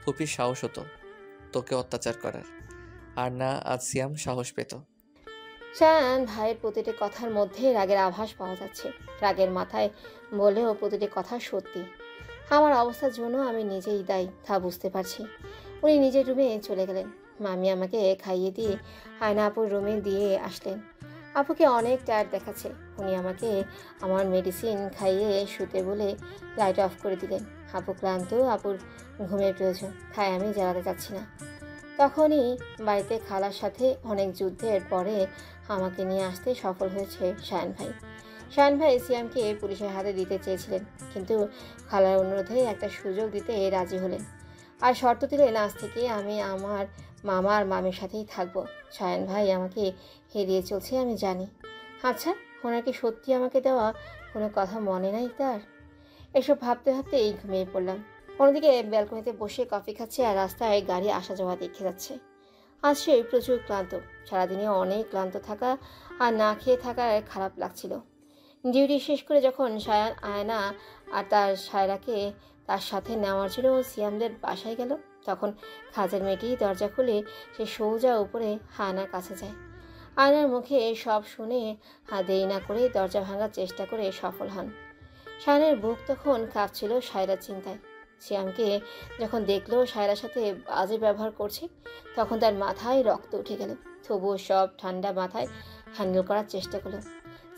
ফুপির সাহস হতো তোকে অত্যাচার করার, আর না আজ সিয়াম সাহস পেত। সায়ান ভাইয়ের প্রতিটি কথার মধ্যে রাগের আভাস পাওয়া যাচ্ছে। রাগের মাথায় বলেও প্রতিটি কথা সত্যি। আমার অবস্থার জন্য আমি নিজেই দায়ী, তা বুঝতে পারছি। উনি নিজের রুমে চলে গেলেন। মামি আমাকে খাইয়ে দিয়ে আয়না আপুর রুমে দিয়ে আসলেন। আপুকে অনেক টায়ার্ড দেখাচ্ছে। উনি আমাকে আমার মেডিসিন খাইয়ে শুতে বলে লাইট অফ করে দিলেন। আপু ক্লান্ত, আপুর ঘুমের প্রয়োজন, তাই আমি জ্বালাতে চাচ্ছি না। তখনই বাড়িতে খালার সাথে অনেক যুদ্ধের পরে আমাকে নিয়ে আসতে সফল হয়েছে শায়ান ভাই। শায়ান ভাই সিয়ামকে পুলিশের হাতে দিতে চেয়েছিলেন, কিন্তু খালার অনুরোধে একটা সুযোগ দিতে রাজি হলেন। আর শর্ত দিলেন আজ থেকে আমি আমার মামা আর মামির সাথেই থাকবো। সায়ান ভাই আমাকে হেরিয়ে চলছে আমি জানি। আচ্ছা, ওনাকে সত্যি আমাকে দেওয়া কোনো কথা মনে নাই তার? এসব ভাবতে ভাবতেই ঘুমিয়ে পড়লাম। অন্যদিকে ব্যালকনিতে বসে কফি খাচ্ছে আর রাস্তায় গাড়ি আসা যাওয়া দেখে যাচ্ছে। আজ সে প্রচুর ক্লান্ত। সারাদিনে অনেক ক্লান্ত থাকা আর না খেয়ে থাকার খারাপ লাগছিল। ডিউটি শেষ করে যখন সায়ান আয়না আর তার সায়রাকে তার সাথে নেওয়ার জন্য সিয়ামদের বাসায় গেল, তখন কাজের মেয়েটি দরজা খুলে সে সোজা উপরে আয়নার কাছে যায়। আয়নার মুখে সব শুনে দেরি না করে দরজা ভাঙার চেষ্টা করে সফল হন। সায়নের বুক তখন কাঁপছিল সায়রার চিন্তায়। সিয়ামকে যখন দেখলো সায়রার সাথে বাজে ব্যবহার করছে, তখন তার মাথায় রক্ত উঠে গেল। তবুও সব ঠান্ডা মাথায় হ্যান্ডেল করার চেষ্টা করলো।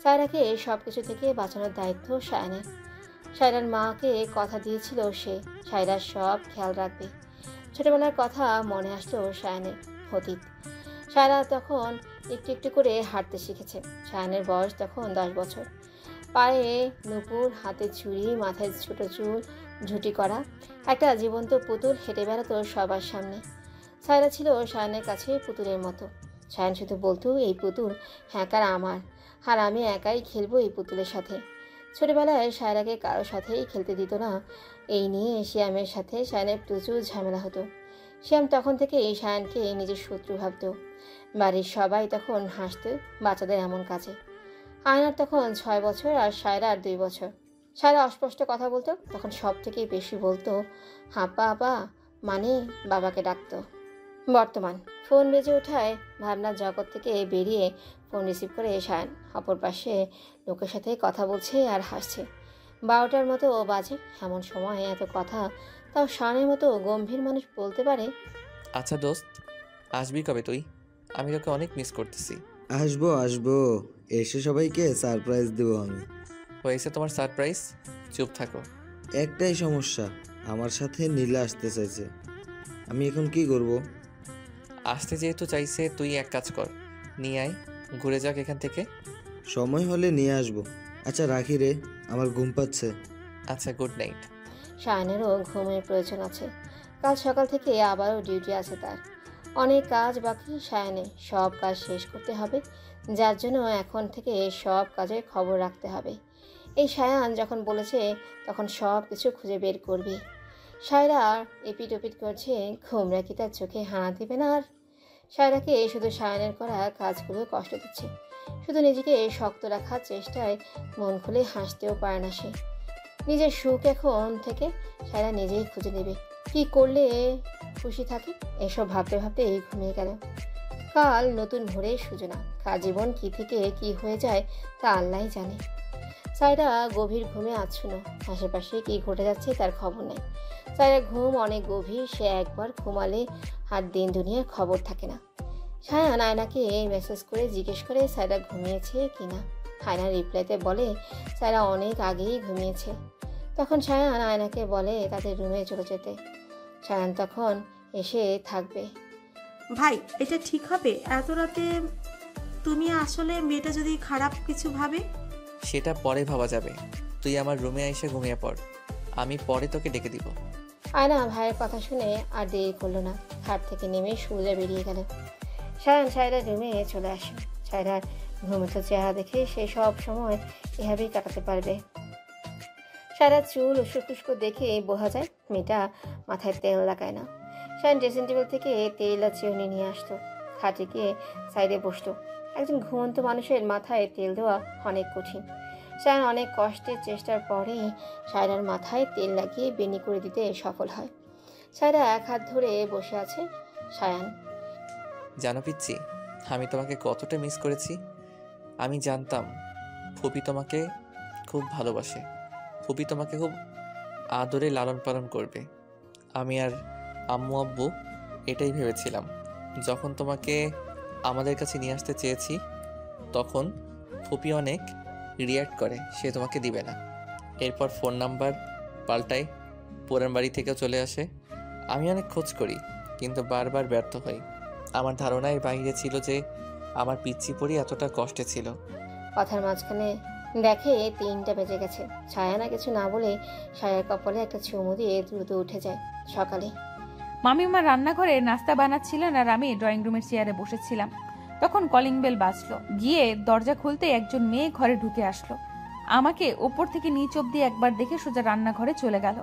সায়রাকে সব কিছু থেকে বাঁচানোর দায়িত্ব সায়নের। সায়রার মাকে কথা দিয়েছিল সে সায়রার সব খেয়াল রাখবে। ছোটবেলার কথা মনে আসলো সায়নের। অতীত। সায়রা তখন একটু একটু করে হাঁটতে শিখেছে। সায়নের বয়স তখন 10 বছর। পায়ে নুপুর, হাতে চুড়ি, মাথায় ছোট চুল ঝুটি করা একটা জীবন্ত পুতুল হেঁটে বেড়াতো সবার সামনে। সায়রা ছিল সায়নের কাছে পুতুলের মতো। সায়ন শুধু বলতো, এই পুতুল হ্যাঁকার আমার, আর আমি একাই খেলবো এই পুতুলের সাথে। ছোটবেলায় সায়রাকে কারোর সাথেই খেলতে দিত না। এই নিয়ে শ্যামের সাথে সায়নের প্রচুর ঝামেলা হতো। শ্যাম তখন থেকে এই সায়নকে নিজের শত্রু ভাবত। বাড়ির সবাই তখন হাসত বাচ্চাদের এমন কাজে। আয়নার তখন 6 বছর আর সায়রার 2 বছর। সায়রা অস্পষ্ট কথা বলতো, তখন সব থেকে বেশি বলতো হাপা আপা, মানে বাবাকে ডাকতো। বর্তমান ফোন বেজে ওঠায় ভাবনার জগৎ থেকে বেরিয়ে ফোন রিসিভ করে সায়ন অপর পাশে লোকের সাথে কথা বলছে আর হাসছে। 12টার মতো বাজে। এমন সময় এত কথা তাও সায়নের মতো গম্ভীর মানুষ বলতে পারে। আচ্ছা দোস্ত, আসবি কবে তুই? আমি তোকে অনেক মিস করতেছি। আসবো আসবো, এসে সবাইকে সারপ্রাইজ দেবো আমি। হয়েছে তোমার সারপ্রাইজ? চুপ থাকো। একটাই সমস্যা, আমার সাথে নীলা আসতে চাইছে। আমি এখন কি করব? আসতে যেহেতু চাইছে, তুই এক কাজ কর, নিয়ে আয়, ঘুরে যাক এখান থেকে। সময় হলে নিয়ে আসবো। আচ্ছা রাখি রে, আমার ঘুম পাচ্ছে। আচ্ছা, গুড নাইট। সায়নেরও ঘুমের প্রয়োজন আছে। কাল সকাল থেকে আবারও ডিউটি আছে তার। অনেক কাজ বাকি সায়নে, সব কাজ শেষ করতে হবে, যার জন্য এখন থেকে সব কাজের খবর রাখতে হবে। এই সায়ান যখন বলেছে তখন সব কিছু খুঁজে বের করবি। সায়রা এপিট ওপিট করছে, ঘুমরা কি তার চোখে হানা দিবে না? আর সায়রাকে শুধু সায়নের করা কাজগুলো কষ্ট দিচ্ছে। শুধু নিজেকে শক্ত রাখার চেষ্টায় মন খুলে হাসতেও পারে না সে। নিজের সুখ এখন থেকে সায়রা নিজেই খুঁজে নেবে, কি করলে খুশি থাকে। এসব ভাবতে ভাবতে ঘুমিয়ে গেল। কাল নতুন ভোরের সূচনা। কার জীবন কি থেকে কি হয়ে যায় তা আল্লাহই জানে। সায়রা গভীর ঘুমে আচ্ছন্ন। আশেপাশে কি ঘটে যাচ্ছে তার খবর নেই। সায়রার ঘুম অনেক গভীর। সে একবার ঘুমালে আর দিন দুনিয়ার খবর থাকে না। সায়ান আয়নাকে মেসেজ করে জিজ্ঞেস করে সায়রা ঘুমিয়েছে কিনা। আয়না রিপ্লাইতে বলে সায়রা অনেক আগেই ঘুমিয়েছে। তখন সায়ান আয়নাকে বলে তাদের রুমে চলে যেতে। সায়ান তখন এসে থাকবে। ভাই, এটা ঠিক হবে এত রাতে? তুমি আসলে মেয়েটা যদি খারাপ কিছু ভাবে? সেটা পরে ভাবা যাবে। তুই আমার রুমে এসে ঘুমিয়ে পড়, আমি পরে তোকে ডেকে দিব। আয়না ভাইয়ের কথা শুনে আর দেরি করলো না, খাট থেকে নেমে সোজা বেরিয়ে গেল। সায়ান সায়রার রুমে চলে আসে। সায়রার ঘুমন্ত চেহারা দেখে সে সব সময় এভাবেই কাটাতে পারবে। সায়রার চুল উস্কো দেখে বোঝা যায় মেয়েটা মাথায় তেল লাগায় না। সায়ান ড্রেসিং টেবিল থেকে তেল আর চিরুনি নিয়ে আসতো, খাটে গিয়ে সাইডে বসতো। একজন ঘুমন্ত মানুষের মাথায় তেল দেওয়া অনেক কঠিন। সায়ান অনেক কষ্টের চেষ্টার পরে সায়রার মাথায় তেল লাগিয়ে বেনি করে দিতে সফল হয়। সায়রা এক হাত ধরে বসে আছে। সায়ান, জানো পিচ্ছি, আমি তোমাকে কতটা মিস করেছি। আমি জানতাম ফুপি তোমাকে খুব ভালোবাসে, ফুপি তোমাকে খুব আদরে লালন পালন করবে। আমি আর আম্মু আব্বু এটাই ভেবেছিলাম। যখন তোমাকে আমাদের কাছে নিয়ে আসতে চেয়েছি, তখন ফুপি অনেক রিয়্যাক্ট করে, সে তোমাকে দিবে না। এরপর ফোন নাম্বার পাল্টায়, পুরান বাড়ি থেকেও চলে আসে। আমি অনেক খোঁজ করি, কিন্তু বারবার ব্যর্থ হই। আমার ধারণার বাইরে ছিল যে আমার পিচ্চি পরি এতটা কষ্টে ছিল। কথার মাঝখানে দেখে 3টা বেজে গেছে। ছায়ানা কিছু না বলে সায়ার কপালে একটা চুমু দিয়ে দ্রুত উঠে যায়। সকালে মামিমা রান্নাঘরে নাস্তা বানাচ্ছিলেন আর আমি ড্রয়িং রুমের চেয়ারে বসেছিলাম। তখন কলিং বেল বাজলো। গিয়ে দরজা খুলতে একজন মেয়ে ঘরে ঢুকে আসলো। আমাকে ওপর থেকে নিচ অব্দি একবার দেখে সোজা রান্নাঘরে চলে গেল।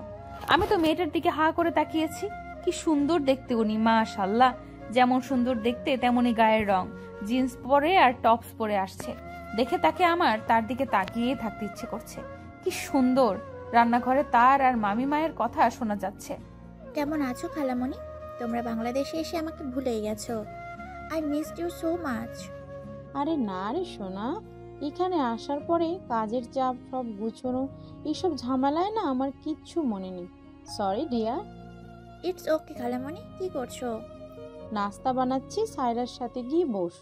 আমি তো মেয়েটার দিকে হা করে তাকিয়েছি। কি সুন্দর দেখতে উনি, মাশাআল্লাহ। যেমন সুন্দর দেখতে তেমনই গায়ের রং। জিন্স পরে আর টপস পরে আসছে। দেখে তাকে আমার তার দিকে তাকিয়ে থাকতে ইচ্ছে করছে। কি সুন্দর। রান্নাঘরে তার আর মামি মায়ের কথা শোনা যাচ্ছে। কেমন আছো খালামণি? তোমরা বাংলাদেশে এসে আমাকে ভুলেই গেছো। I missed you so much. আরে না রে সোনা, এখানে আসার পরে কাজের চাপ, সব গুছোনো, এইসব ঝামেলায় না আমার কিচ্ছু মনে নেই। Sorry dear. ইটস ওকে খালামণি। কি করছো? নাস্তা বানাচ্ছি, সায়রার সাথে গিয়ে বস।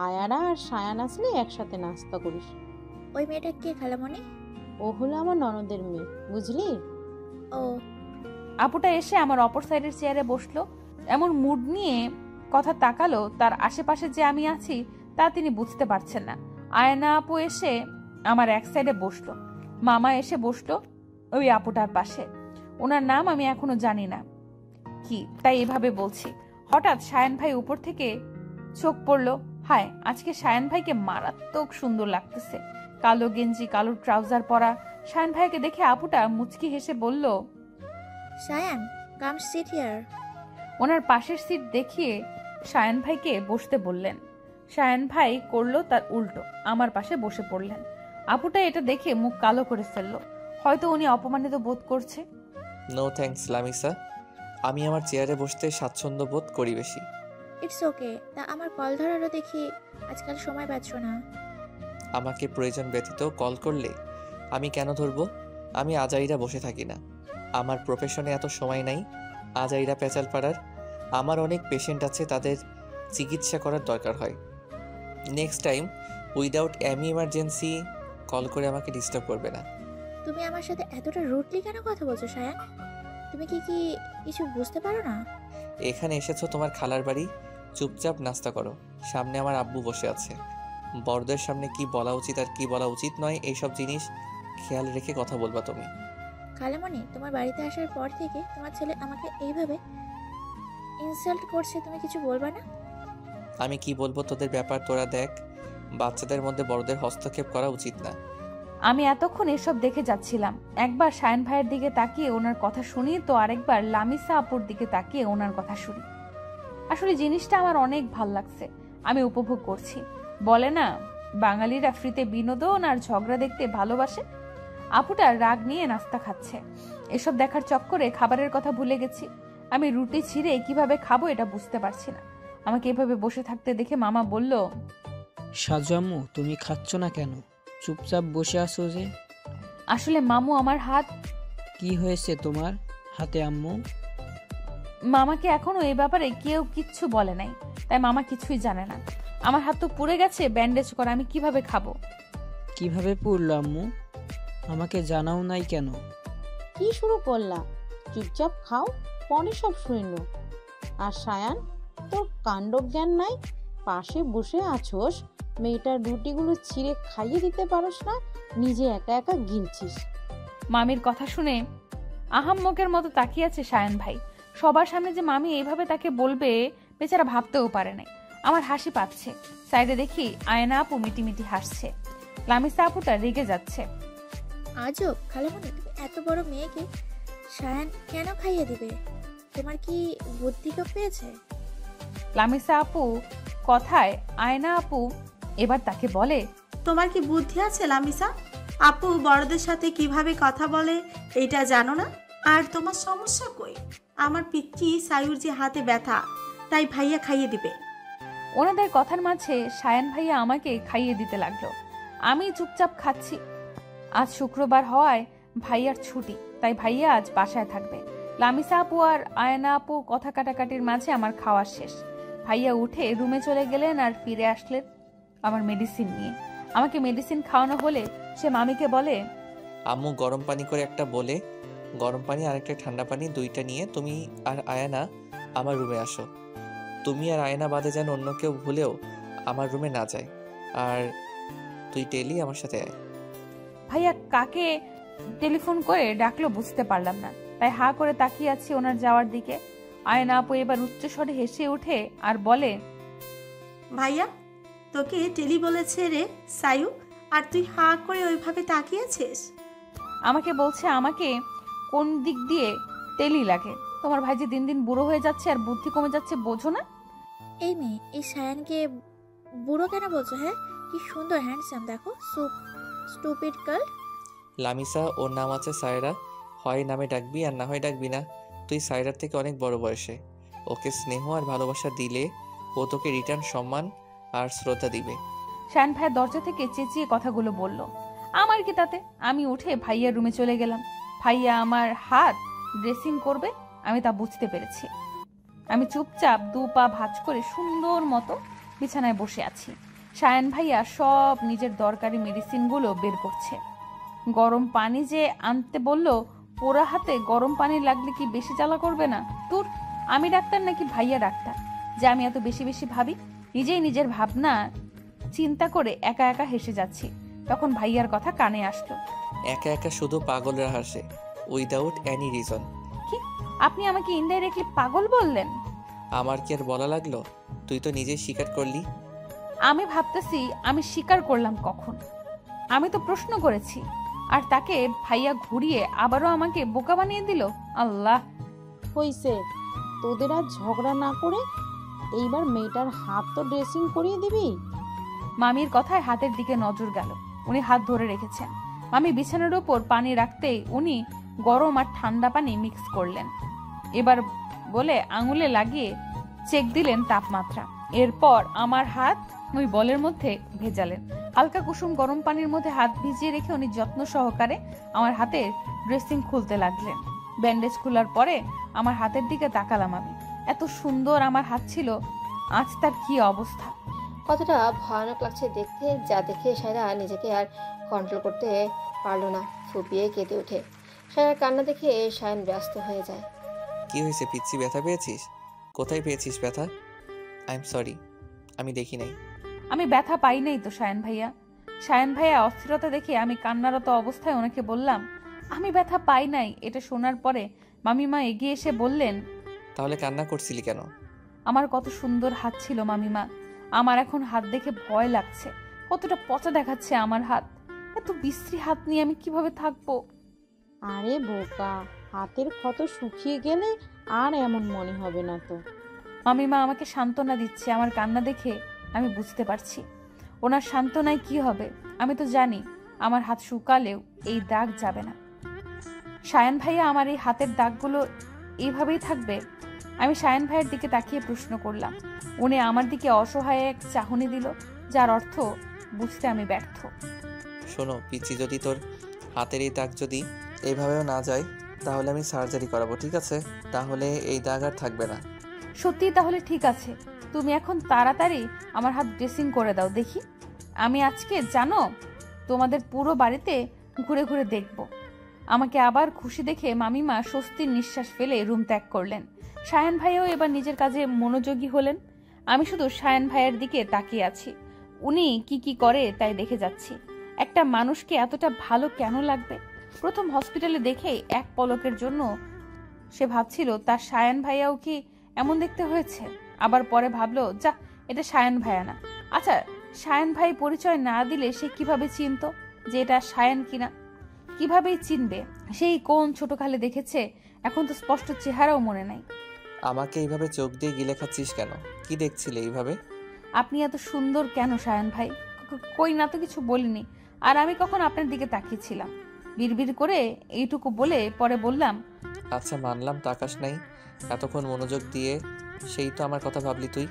আয়ারা আর সায়ান আসলে একসাথে নাস্তা করিস। ওই মেয়েটা কে খালামণি? ও হলো আমার ননদের মেয়ে, বুঝলি? ও। আপুটা এসে আমার অপর সাইডের চেয়ারে বসলো। এমন মুড নিয়ে কথা তাকালো, তার আশেপাশে যে আমি আছি তা তিনি বুঝতে পারছেন না। আয়না আপু এসে আমার এক সাইডে বসলো। মামা এসে বসলো ওই আপুটার পাশে। ওনার নাম আমি এখনো জানি না কি, তাই এভাবে বলছি। হঠাৎ সায়ান ভাই উপর থেকে চোখ পড়লো। হায়, আজকে সায়ান ভাইকে মারাত্মক সুন্দর লাগতেছে। কালো গেঞ্জি, কালো ট্রাউজার পরা সায়ান ভাইকে দেখে আপুটা মুচকি হেসে বলল, সায়ান, কাম সিট হিয়ার। ওনার পাশের সিট দেখিয়ে সায়ান ভাইকে বসতে বললেন। সায়ান ভাই করলো তার উল্টো, আমার পাশে বসে পড়লেন। আপুটা এটা দেখে মুখ কালো করে ফেললো। হয়তো উনি অপমানিত বোধ করছে। নো থ্যাঙ্কস লামিসা, আমি আমার চেয়ারে বসতে স্বাচ্ছন্দ্য বোধ করি বেশি। It's okay. তা আমার কল ধরারও দেখি আজকাল সময় পাচ্ছ না। আমাকে প্রয়োজন ব্যতীত কল করলে আমি কেন ধরবো? আমি আজাইরা বসে থাকি না। আমার প্রফেশনে এত সময় নাই আজাইরা পেঁচাল পাড়ার। আমার অনেক পেশেন্ট আছে, তাদের চিকিৎসা করার দরকার হয়। Next time without any emergency call করে আমাকে ডিস্টার্ব করবে না। তুমি আমার সাথে এতটা রুডলি কেন কথা বলছো সায়ান? তুমি কি কিছু বুঝতে পারো না? এখানে এসেছো তোমার খালার বাড়ি, চুপচাপ নাস্তা করো। সামনে আমার আব্বু বসে আছে। বড়দের সামনে কি বলা উচিত আর কি বলা উচিত নয় এইসব জিনিস খেয়াল রেখে কথা বলবা তুমি। খালামণি, তোমার বাড়িতে আসার পর থেকে তোমার ছেলে আমাকে এইভাবে ইনসাল্ট করছে, তুমি কিছু বলবা না? আমি কি বলবো তোদের ব্যাপার, তোরা দেখ। বাচ্চাদের মধ্যে বড়দের হস্তক্ষেপ করা উচিত না। আমি এতক্ষণ এসব দেখে যাচ্ছিলাম। একবার সায়ন ভাইয়ের দিকে তাকিয়ে ওনার কথা শুনি, তো আরেকবার লামিসা আপুর দিকে তাকিয়ে ওনার কথা শুনি। আসলে জিনিসটা আমার অনেক ভাল লাগছে, আমি উপভোগ করছি। বলে না, বাঙালিরা ফ্রিতে বিনোদন আর ঝগড়া দেখতে ভালোবাসে। আপুটা রাগ নিয়ে নাস্তা খাচ্ছে। এসব দেখার চক্করে খাবারের কথা ভুলে গেছি। আমি রুটি ছিঁড়ে কিভাবে খাবো এটা বুঝতে পারছি না। আমাকে এভাবে বসে থাকতে দেখে মামা বলল, সাজু আম্মু, তুমি খাচ্ছ না কেন? চুপচাপ বসে আছো যে? আসলে মামু আমার হাত। কি হয়েছে তোমার হাতে আম্মু? মামাকে এখনো এই ব্যাপারে কেউ কিচ্ছু বলে নাই, তাই মামা কিছুই জানে না। আমার হাত তো পুড়ে গেছে, ব্যান্ডেজ করা, আমি কিভাবে খাবো? কিভাবে পুড়লো আম্মু? আমাকে জানাও নাই কেন? কি শুরু করলা? চুপচাপ খাও, পরে সব শূন্য। আর সায়ান, তোর কাণ্ড জ্ঞান নাই? পাশে বসে আছোস, মেয়েটার রুটিগুলো ছিঁড়ে খাইয়ে দিতে পারোস না, নিজে একা একা গিলছিস। মামির কথা শুনে আহাম্মকের মতো তাকিয়ে আছে সায়ান ভাই। সবার সামনে যে মামি এইভাবে তাকে বলবে বেচারা ভাবতেও পারে নাই। আমার হাসি পাচ্ছে। সাইডে দেখি আয়না আপু মিটিমিটি হাসছে। লামিসা আপুটা রেগে যাচ্ছে। আজব খালামণি, তুমি এত বড় মেয়েকে সায়ান কেন খাইয়ে দিবে? তোমার কি বুদ্ধি লোপ পেয়েছে? লামিসা আপু কথায় আয়না আপু এবার তাকে বলে, তোমার কি বুদ্ধি আছে লামিসা? আপু বড়দের সাথে কিভাবে কথা বলে এইটা জানো না? আর তোমার সমস্যা কই? আমার পিচ্চি সায়ুর যে হাতে ব্যথা, তাই ভাইয়া খাইয়ে দিবে। ওনাদের কথার মাঝে সায়ান ভাইয়া আমাকে খাইয়ে দিতে লাগলো। আমি চুপচাপ খাচ্ছি। আজ শুক্রবার হওয়ায় ভাইয়ার ছুটি, তাই ভাইয়া আজ বাসায় থাকবে। লামিসা আপু আর আয়না আপু কথা কাটাকাটির মাঝে আমার খাওয়া শেষ। ভাইয়া উঠে রুমে চলে গেলেন আর ফিরে আসলেন আমার মেডিসিন নিয়ে। আমাকে মেডিসিন খাওয়ানো হলে সে মামিকে বলে, আম্মু গরম পানি করে একটা বলে, গরম পানি আর একটা ঠান্ডা পানি, দুইটা নিয়ে তুমি আর আয়ানা আমার রুমে আসো। তুমি আর আয়না বাদে যেন অন্য কেউ ভুলেও আমার রুমে না যায়। আর তুই টেলি আমার সাথে আয়। ভাইয়া কাকে টেলিফোন করে ডাকলো বুঝতে পারলাম না, তাই হা করে তাকিয়ে আছি ওনার যাওয়ার দিকে। আয়না আপু এবার উচ্চস্বরে হেসে ওঠে আর বলে, ভাইয়া তোকে টেলি বলেছে রে সায়ু, আর তুই হাঁ করে ওইভাবে তাকিয়েছিস। আমাকে বলছে আমাকে কোন দিক দিয়ে তেলি লাগে। তোমার ভাই যে দিন দিন বুড়ো হয়ে যাচ্ছে আর বুদ্ধি কমে যাচ্ছে, বোঝো না? এই মেয়ে, এই সায়ানকে বুড়ো কেন বলছো? হ্যাঁ, কি সুন্দর হ্যান্ডসাম, দেখো। Stupid girl. লামিসা, ওর নাম আছে সায়রা। হয় নামে ডাকবি আর না হয় ডাকবি না। তুই সায়রার থেকে অনেক বড় বয়সে। ওকে স্নেহ আর ভালোবাসা দিলে ও তোকে রিটার্ন সম্মান আর শ্রদ্ধা দিবে। শায়ন ভাইয়া দরজা থেকে চেঁচিয়ে কথাগুলো বলল। আমার কি তাতে? আমি উঠে ভাইয়ার রুমে চলে গেলাম। ভাইয়া আমার হাত ড্রেসিং করবে, আমি তা বুঝতে পেরেছি। আমি চুপচাপ 2 পা ভাঁজ করে সুন্দর মতো বিছানায় বসে আছি। শায়ন ভাইয়া সব নিজের দরকারি মেডিসিনগুলো বের করছে। গরম পানি যে আনতে বলল, পোড়া হাতে গরম পানি লাগলে কি বেশি জ্বালা করবে না? তোর আমি ডাক্তার নাকি ভাইয়া ডাক্তার যে আমি এত বেশি বেশি ভাবি? নিজেই নিজের ভাবনা চিন্তা করে একা একা হেসে যাচ্ছি। তখন ভাইয়ার কথা কানে আসলো। একা একা শুধু পাগলরা হাসে, উইদাউট এনি রিজন। কি? আপনি আমাকে ইনডাইরেক্টলি পাগল বললেন? আমার কি আর বলা লাগলো? তুই তো নিজেই স্বীকার করলি। আমি ভাবতেছি আমি স্বীকার করলাম কখন? আমি তো প্রশ্ন করেছি, আর তাকে ভাইয়া ঘুরিয়ে আবারও আমাকে বোকা বানিয়ে দিল। আল্লাহ! হইছে, তোদের আর ঝগড়া না করে এইবার মেয়েটার হাত তো ড্রেসিং করিয়ে দিবি। মামির কথায় হাতের দিকে নজর গেল। উনি হাত ধরে রেখেছেন। মামি বিছানার উপর পানি রাখতেই উনি গরম আর ঠান্ডা পানি মিক্স করলেন। এবার বলে আঙুলে লাগিয়ে চেক দিলেন তাপমাত্রা। এরপর আমার হাত ওই বলের মধ্যে ভেজালেন। হালকা কুসুম গরম পানির মধ্যে হাত ভিজিয়ে রেখে উনি যত্ন সহকারে আমার হাতের ড্রেসিং খুলতে লাগলেন। ব্যান্ডেজ খোলার পরে আমার হাতের দিকে তাকালাম আমি। এত সুন্দর আমার হাত ছিল, আজ তার কি অবস্থা! কতটা ভয়ানক লাগছে দেখতে, যা দেখে সায়রা নিজেকে আর কন্ট্রোল করতে পারল না, ফুপিয়ে কেঁদে ওঠে। সায়রার কান্না দেখে সায়ন ব্যস্ত হয়ে যায়। কি হয়েছে পিচ্ছি, ব্যথা পেয়েছিস? কোথায় পেয়েছিস ব্যথা? আই এম সরি, আমি দেখি নাই। আমি ব্যথা পাই নাই তো শায়ন ভাইয়া। শায়ন ভাইয়া অস্থিরতা দেখে আমি কান্নারত অবস্থায় ওনাকে বললাম, আমি ব্যথা পাই নাই। এটা শোনার পরে মামিমা এগিয়ে এসে বললেন, তাহলে কান্না করছিলি কেন? আমার কত সুন্দর হাত ছিল মামিমা, আমার এখন হাত দেখে ভয় লাগছে। কতটা পচা দেখাচ্ছে আমার হাত। এত বিশ্রী হাত নিয়ে আমি কিভাবে থাকবো? আরে বোকা, হাতের ক্ষত শুকিয়ে গেলে আর এমন মনে হবে না তো। মামিমা আমাকে সান্ত্বনা দিচ্ছে। আমার কান্না দেখে আমি বুঝতে পারছি ওনার সান্ত্বনায় কি হবে। আমি তো জানি আমার হাত শুকালেও এই দাগ যাবে না। শায়ন ভাইয়া আমার এই হাতের দাগগুলো এইভাবেই থাকবে? আমি শায়ন ভাইয়ের দিকে তাকিয়ে প্রশ্ন করলাম। উনি আমার দিকে অসহায় এক চাহনি দিল, যার অর্থ বুঝতে আমি ব্যর্থ। শোনো পিচ্ছি, যদি তোর হাতের এই দাগ যদি এইভাবেও না যায় তাহলে আমি সার্জারি করাবো, ঠিক আছে? তাহলে এই দাগ আর থাকবে না। সত্যি? তাহলে ঠিক আছে, তুমি এখন তাড়াতাড়ি আমার হাত ড্রেসিং করে দাও দেখি। আমি আজকে জানো তোমাদের পুরো বাড়িতে ঘুরে ঘুরে দেখব। আমাকে আবার খুশি দেখে মামিমা স্বস্তির নিঃশ্বাস ফেলে রুম ত্যাগ করলেন। শায়ন ভাইও এবার নিজের কাজে মনোযোগী হলেন। আমি শুধু শায়ন ভাইয়ের দিকে তাকিয়ে আছি। উনি কি কি করে তাই দেখে যাচ্ছি। একটা মানুষকে এতটা ভালো কেন লাগবে? প্রথম হসপিটালে দেখে এক পলকের জন্য সে ভাবছিল তার শায়ন ভাইয়াও কি এমন দেখতে হয়েছে। আবার পরে ভাবলো, যা, এটা শায়ন ভাইয়া না। আচ্ছা, শায়ন ভাই পরিচয় না দিলে সে কিভাবে চিনতো যে এটা শায়ন কিনা? কিভাবেই চিনবে? সেই কোন ছোটকালে দেখেছে, এখন তো স্পষ্ট চেহারাও মনে নাই। আমাকে এইভাবে চোখ দিয়ে গিলে খাচ্ছিস কেন? কি দেখছিলে এইভাবে? আপনি এত সুন্দর কেন শায়ন ভাই? কই না তো কিছু বলিনি। আর আমি কখন আপনার দিকে তাকিয়েছিলাম? বিড়বিড় করে এইটুকু বলে পরে বললাম, আচ্ছা মানলাম তাকাস নাই, এতক্ষণ মনোযোগ দিয়ে সেই তো আমার কথা ভাবলি তুই।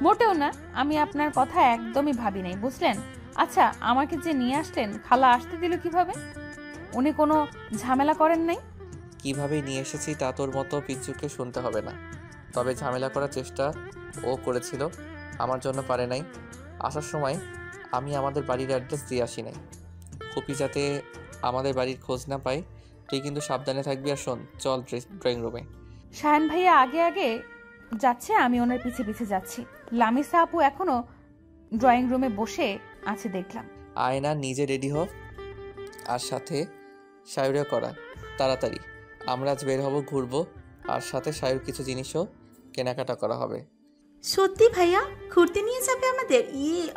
মোটেও না, আমি আপনার কথা একদমই ভাবি নাই, বুঝলেন? আচ্ছা, আমাকে যে নিয়ে আসলেন, খালা আসতে দিল কিভাবে? উনি কোনো ঝামেলা করেন নাই? কিভাবে নিয়ে এসেছি তা তোর মতো পিচ্চুকে শুনতে হবে না। তবে ঝামেলা করার চেষ্টা ও করেছিল, আমার জন্য পারে নাই। আসার সময় আমি আমাদের বাড়ির অ্যাড্রেস দিয়ে আসি নাই। খুপি যাতে আমাদের বাড়ির খোঁজ না পায়, তুই কিন্তু সাবধানে থাকবি। আর শোন, চল ড্রয়িং রুমে। শায়ন ভাইয়া আগে আগে যাচ্ছে, আমি ওনার পিছে পিছে যাচ্ছি। লামিসা আপু এখনো ড্রয়িং রুমে বসে আছে দেখলাম। আয়না নিজে রেডি হ, আর সাথে শায়রা করা। তাড়াতাড়ি, আমরা আজ বের হব, ঘুরবো। আর সাথে সায়ুর কিছু জিনিসও কেনাকাটা করা হবে। সত্যি ভাইয়া ঘুরতে নিয়ে যাবে আমাদের?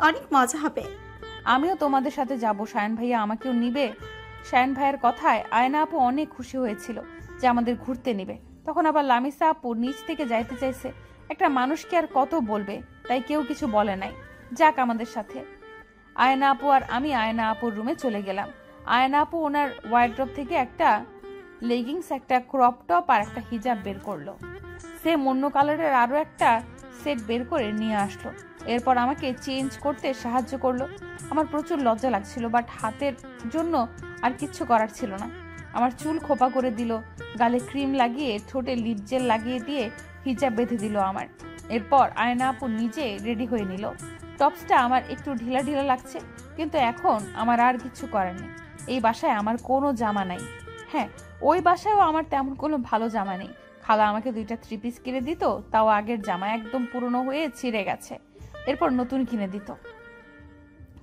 অনেক মজা হবে। আমিও তোমাদের সাথে যাব। সায়ন ভাইয়া আমাকেও নিবে? সায়ন ভাইয়ের কথায় আয়না আপু অনেক খুশি হয়েছিল যে আমাদের ঘুরতে নিবে। তখন আবার লামিসা আপু নিচ থেকে যাইতে চাইছে। একটা মানুষকে আর কত বলবে, তাই কেউ কিছু বলে নাই। যাক আমাদের সাথে। আয়না আপু আর আমি আয়না আপুর রুমে চলে গেলাম। আয়না আপু ওনার ওয়ার্ড্রপ থেকে একটা লেগিংস, একটা ক্রপ টপ আর একটা হিজাব বের করলো। সেম অন্য কালারের আরো একটা সেট বের করে নিয়ে আসলো। এরপর আমাকে চেঞ্জ করতে সাহায্য করলো। আমার প্রচুর লজ্জা লাগছিল, বাট হাতের জন্য আর কিচ্ছু করার ছিল না। আমার চুল খোপা করে দিল, গালে ক্রিম লাগিয়ে ঠোঁটে লিপ জেল লাগিয়ে দিয়ে হিজাব বেঁধে দিল আমার। এরপর আয়না আপু নিজে রেডি হয়ে নিল। টপসটা আমার একটু ঢিলা ঢিলা লাগছে, কিন্তু এখন আমার আর কিছু করার নেই। এই বাসায় আমার কোনো জামা নাই। হ্যাঁ, ওই বাসায়ও আমার তেমন কোনো ভালো জামা নেই। খালা আমাকে 2টা 3 পিস কিনে দিত, তাও আগের জামা একদম পুরনো হয়ে ছিঁড়ে গেছে। এরপর নতুন কিনে দিত।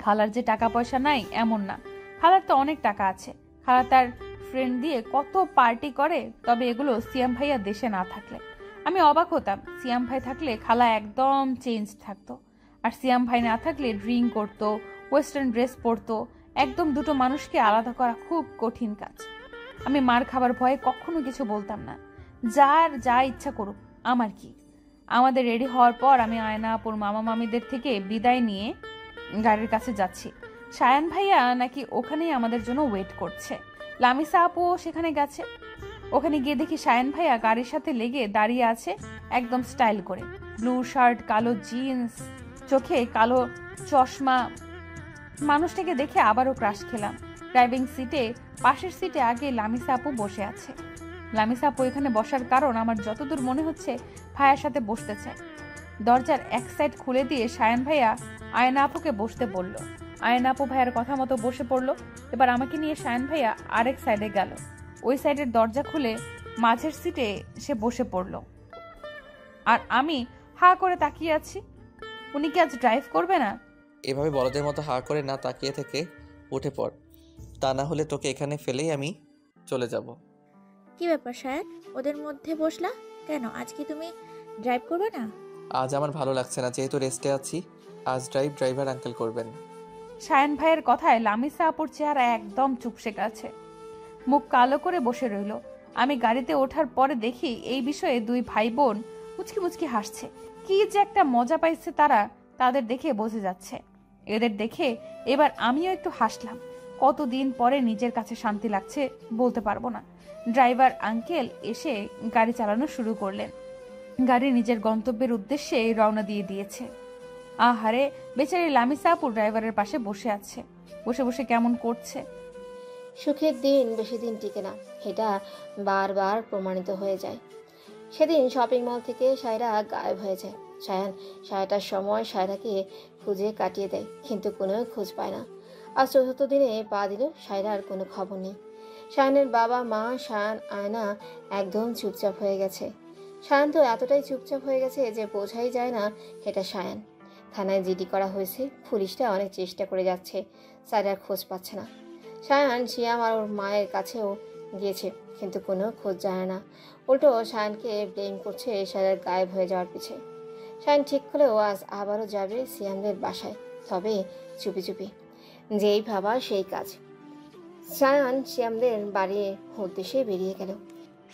খালার যে টাকা পয়সা নাই এমন না, খালার তো অনেক টাকা আছে। খালা তার ফ্রেন্ড দিয়ে কত পার্টি করে। তবে এগুলো সিয়াম ভাইয়া দেশে না থাকলে। আমি অবাক হতাম, সিয়াম ভাই থাকলে খালা একদম চেঞ্জ থাকতো, আর সিয়াম ভাই না থাকলে ড্রিঙ্ক করতো, ওয়েস্টার্ন ড্রেস পরতো। একদম দুটো মানুষকে আলাদা করা খুব কঠিন কাজ। আমি মার খাবার ভয়ে কখনো কিছু বলতাম না। যার যা ইচ্ছা করুক, আমার কি। আমাদের রেডি হওয়ার পর আমি আয়না আপুর মামা মামিদের থেকে বিদায় নিয়ে গাড়ির কাছে যাচ্ছি। সায়ান ভাইয়া নাকি ওখানেই আমাদের জন্য ওয়েট করছে। লামিসা আপুও সেখানে গেছে। ওখানে গিয়ে দেখি সায়ান ভাইয়া গাড়ির সাথে লেগে দাঁড়িয়ে আছে একদম স্টাইল করে। ব্লু শার্ট, কালো জিন্স, চোখে কালো চশমা। মানুষটাকে দেখে আবারও ক্রাশ খেলাম। ড্রাইভিং সিটে পাশের সিটে আগে লামিসা আপু বসে আছে। লামিসা আপু এখানে বসার কারণ আমার যতদূর মনে হচ্ছে ভাইয়ার সাথে বসতে চায়। দরজার এক সাইড খুলে দিয়ে সায়ান ভাইয়া আয়না আপুকে বসতে বলল। আয়না আপু ভাইয়ার কথা মতো বসে পড়লো। এবার আমাকে নিয়ে সায়ান ভাইয়া আরেক সাইডে গেল। ওই সাইডের দরজা খুলে মাঝের সিটে সে বসে পড়ল। আর আমি হা করে তাকিয়ে আছি। উনি কি আজ ড্রাইভ করবে না? এভাবে বড়দের মতো হা করে না তাকিয়ে থেকে উঠে পড়, তা না হলে তোকে এখানে ফেলেই আমি চলে যাব। কি ব্যাপার সায়ান, ওদের মধ্যে বসলা কেন? আজ কি তুমি ড্রাইভ করবে না? আজ আমার ভালো লাগছে না, যেহেতু রেস্টে আছি। আজ ড্রাইভার আঙ্কেল করবেন। সায়ান ভাইয়ের কথায় লামিসা আপুর চেহারা একদম চুপসে গেছে, মুখ কালো করে বসে রইল। আমি গাড়িতে ওঠার পরে দেখি এই বিষয়ে দুই ভাই বোন মুচকি মুচকি হাসছে। কি যে একটা মজা পাইছে তারা, তাদের দেখে বোঝা যাচ্ছে। এদের দেখে এবার আমিও একটু হাসলাম। কতদিন পরে নিজের কাছে শান্তি লাগছে বলতে পারবো না। ড্রাইভার আঙ্কেল এসে গাড়ি চালানো শুরু করলেন। গাড়ি নিজের গন্তব্যের উদ্দেশ্যে রওনা দিয়ে দিয়েছে। আহারে, বেচারি লামিসা আপু ড্রাইভারের পাশে বসে আছে। বসে বসে কেমন করছে। সুখের দিন বেশি দিন টিকে না, এটা বারবার প্রমাণিত হয়ে যায়। সেদিন শপিং মল থেকে সায়রা গায়েব হয়ে যায়। সায়ান সারাটার সময় সায়রাকে খুঁজে কাটিয়ে দেয়, কিন্তু কোনো খোঁজ পায় না। আজ চতুর্থ দিনে পা দিল, সায়রার কোনো খবর নেই। সায়ানের বাবা মা, সায়ান, আয়না একদম চুপচাপ হয়ে গেছে। সায়ান তো এতটাই চুপচাপ হয়ে গেছে যে বোঝাই যায় না এটা সায়ান। থানায় জিডি করা হয়েছে, পুলিশটা অনেক চেষ্টা করে যাচ্ছে, সায়রার খোঁজ পাচ্ছে না। সায়ান শিয়াম আর ওর মায়ের কাছেও গিয়েছে, কিন্তু কোনো খোঁজ যায় না। উল্টো সায়ানকে ব্লেম করছে সায়রার গায়েব হয়ে যাওয়ার পিছে। সায়ান ঠিক করলেও আজ আবারও যাবে সিয়ামদের বাসায়, তবে চুপি চুপি। যেই ভাবা সেই কাজ। সায়ান সিয়ামদের বাড়ির উদ্দেশ্যে বেরিয়ে গেল।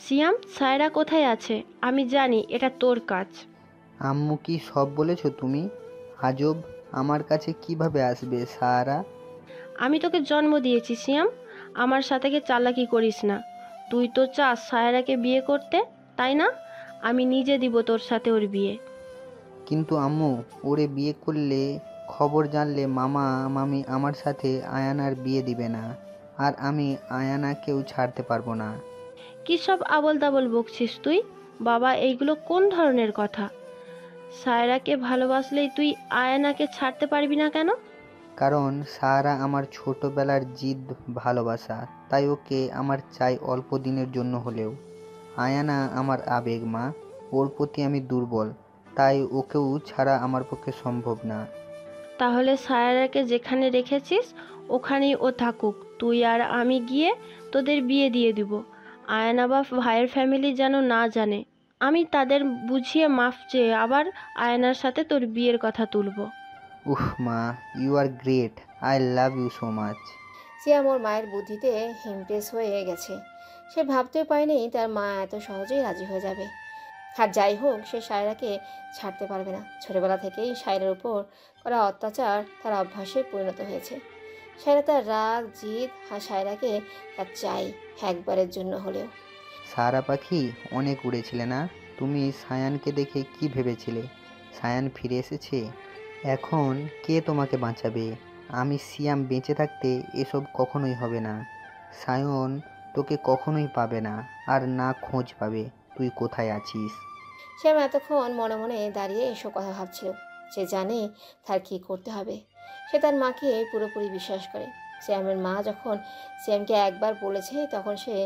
সিয়াম, সায়রা কোথায় আছে? আমি জানি এটা তোর কাজ। আম্মু কি সব বলেছো তুমি? আজব, আমার কাছে কিভাবে আসবে সারা? আমি তোকে জন্ম দিয়েছি সিয়াম, আমার সাথে চালাকি করিস না। তুই তো চাস সায়রাকে বিয়ে করতে, তাই না? আমি নিজে দিব তোর সাথে ওর বিয়ে। কিন্তু আম্মু, ওরে বিয়ে করলে খবর জানলে মামা মামি আমার সাথে আয়ানার বিয়ে দিবে না, আর আমি আয়ানাকেও ছাড়তে পারবো না। কী সব আবল তাবল বকছিস তুই? বাবা, এইগুলো কোন ধরনের কথা? সায়রাকে ভালোবাসলেই তুই আয়ানাকে ছাড়তে পারবি না কেন? কারণ সারা আমার ছোটবেলার জিদ ভালোবাসা, তাই ওকে আমার চাই অল্প দিনের জন্য হলেও। আয়ানা আমার আবেগ মা, ওর প্রতি আমি দুর্বল, তাই ওকেও ছাড়া আমার পক্ষে সম্ভব না। তাহলে সায়রাকে যেখানে রেখেছিস ওখানেই ও থাকুক, তুই আর আমি গিয়ে তোদের বিয়ে দিয়ে দিব। আয়না বা ভাইয়ের ফ্যামিলি যেন না জানে। আমি তাদের বুঝিয়ে মাফ চেয়ে আবার আয়নার সাথে তোর বিয়ের কথা তুলবো। উফ মা, you are great, I love you so much. Siam ওর মায়ের বুদ্ধিতে ইমপ্রেস হয়ে গেছে। সে ভাবতেও পারেনি তার মা এত সহজেই রাজি হয়ে যাবে। আর যাই হোক, সে সায়রাকে ছাড়তে পারবে না। ছোটবেলা থেকেই সায়রার উপর করা অত্যাচার তার অভ্যাসে পরিণত হয়েছে। সায়রা তার রাগ জিদ আর সায়রাকে তার চাই, একবারের জন্য হলেও। সারা পাখি, অনেক উড়েছিলে না? তুমি সায়ানকে দেখে কি ভেবেছিলে? সায়ান ফিরে এসেছে, এখন কে তোমাকে বাঁচাবে? আমি সিয়াম বেঁচে থাকতে এসব কখনোই হবে না। সায়ন তোকে কখনোই পাবে না, আর না খোঁজ পাবে তুই কোথায় আছিস। শ্যাম এতক্ষণ মনে মনে দাঁড়িয়ে এসব কথা ভাবছিল। সে জানে তার কী করতে হবে। সে তার মাকে পুরোপুরি বিশ্বাস করে। শ্যামের মা যখন শ্যামকে একবার বলেছে, তখন সে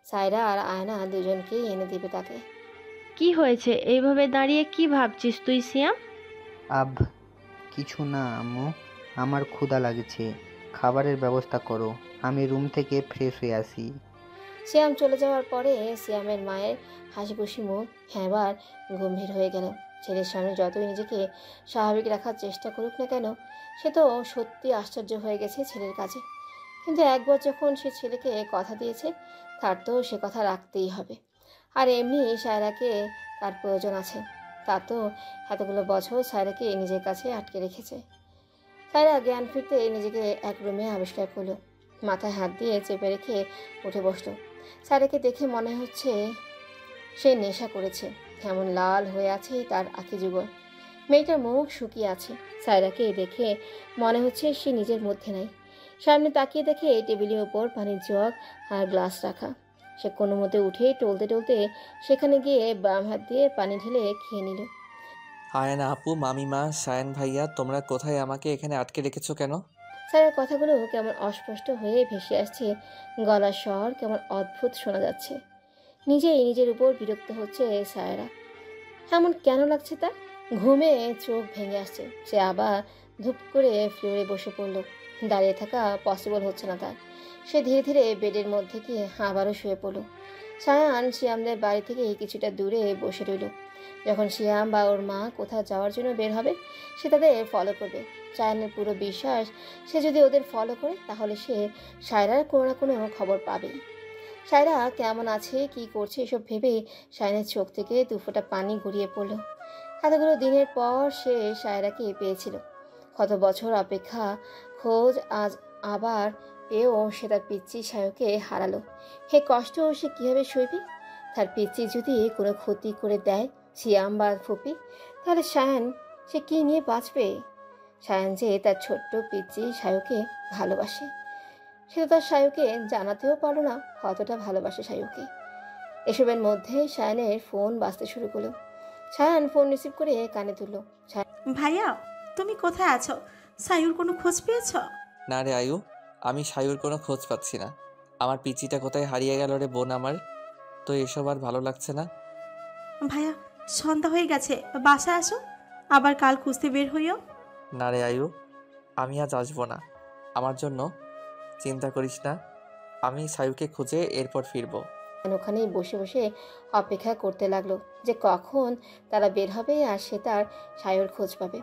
সায়রা আর আয়না দুজনকেই এনে দেবে তাকে। কি হয়েছে? এইভাবে দাঁড়িয়ে কি ভাবছিস তুই সিয়াম? আব কিছু না আম্মু, আমার ক্ষুধা লাগছে, খাবারের ব্যবস্থা করো, আমি রুম থেকে ফ্রেশ হয়ে আসি। শ্যাম চলে যাওয়ার পরে শ্যামের মায়ের হাসি খুশি মুখ এবার গম্ভীর হয়ে গেল। ছেলের সামনে যতই নিজেকে স্বাভাবিক রাখার চেষ্টা করুক না কেন, সে তো সত্যি আশ্চর্য হয়ে গেছে ছেলের কাছে। কিন্তু একবার যখন সে ছেলেকে কথা দিয়েছে, তার তো সে কথা রাখতেই হবে। আর এমনি সায়রাকে তার প্রয়োজন আছে। তা তো এতগুলো বছর সায়রাকে নিজের কাছে আটকে রেখেছে। সায়রা জ্ঞান ফিরতে নিজেকে এক রুমে আবিষ্কার করলো। মাথায় হাত দিয়ে চেপে রেখে উঠে বসলো। সায়রাকে দেখে মনে হচ্ছে সে নেশা করেছে। এমন লাল হয়ে আছে তার আঁখি যুগল। মেয়েটার মুখ শুকিয়ে আছে। সায়রাকে দেখে মনে হচ্ছে সে নিজের মধ্যে নাই। সামনে তাকিয়ে দেখে টেবিলের উপর পানির জগ আর গ্লাস রাখা। সে কোনো মতে উঠে টলতে টলতে সেখানে গিয়ে বাম হাত দিয়ে পানি ঢেলে খেয়ে নিল। আয়না আপু, মামিমা, সায়ন ভাইয়া, তোমরা কোথায়? আমাকে এখানে আটকে রেখেছো কেন? সায়রার কথাগুলো কেমন অস্পষ্ট হয়ে ভেসে আসছে। গলার স্বর কেমন অদ্ভুত শোনা যাচ্ছে। নিজেই নিজের উপর বিরক্ত হচ্ছে সায়রা। এমন কেন লাগছে তার? ঘুমে চোখ ভেঙে আসছে। সে আবার ধূপ করে ফ্লোরে বসে পড়ল। দাঁড়িয়ে থাকা পসিবল হচ্ছে না তার। সে ধীরে ধীরে বেডের মধ্যে গিয়ে আবারও শুয়ে পড়ল। সায়ান শিয়ামদের বাড়ি থেকে কিছুটা দূরে বসে রইল। যখন শিয়াম বা ওর মা কোথাও যাওয়ার জন্য বের হবে, সে তাদের ফলো করবে। সায়ানের পুরো বিশ্বাস, সে যদি ওদের ফলো করে তাহলে সে সায়রার কোনো না কোনো খবর পাবেই। সায়রা কেমন আছে, কি করছে, এসব ভেবেই সায়নের চোখ থেকে দুফোঁটা পানি গড়িয়ে পড়ল। এতগুলো দিনের পর সে সায়রাকে পেয়েছিল। কত বছর অপেক্ষা, খোঁজ, আজ আবার পেয়েও সে তার পিচ্চি সায়কে হারালো। হে কষ্ট সে কীভাবে সইবে? তার পিচ্চি যদি কোনো ক্ষতি করে দেয় শিয়াম বা ফুপি, তাহলে সায়ন সে কী নিয়ে বাঁচবে? সায়ন যে তার ছোট্ট পিচ্চি সায়কে ভালোবাসে, সে তো তার সায়কে জানাতেও পারলো না কতটা ভালোবাসে সায়কে। এসবের মধ্যে সায়নের ফোন বাজতে শুরু করলো। সায়ন ফোন রিসিভ করে কানে তুলল। ভাইয়া, তুমি কোথায় আছো? সায়ুর কোনো খোঁজ পেয়েছ? না রে আয়ু, আমি সায়ুর কোনো খোঁজ পাচ্ছি না। আমার পিচিটা কোথায় হারিয়ে গেল রে বোন আমার। তো এসব আর ভালো লাগছে না। ভাইয়া, সন্ধ্যা হয়ে গেছে, বাসায় আসো, আবার কাল খুঁজতে বের হইও। না রে আয়ু, আমি আজ আসবো না। আমার জন্য চিন্তা করিস না, আমি সায়ুকে খুঁজে এরপর ফিরবো। ওখানেই বসে বসে অপেক্ষা করতে লাগলো যে কখন তারা বের হবে আর সে তার সায়ুর খোঁজ পাবে।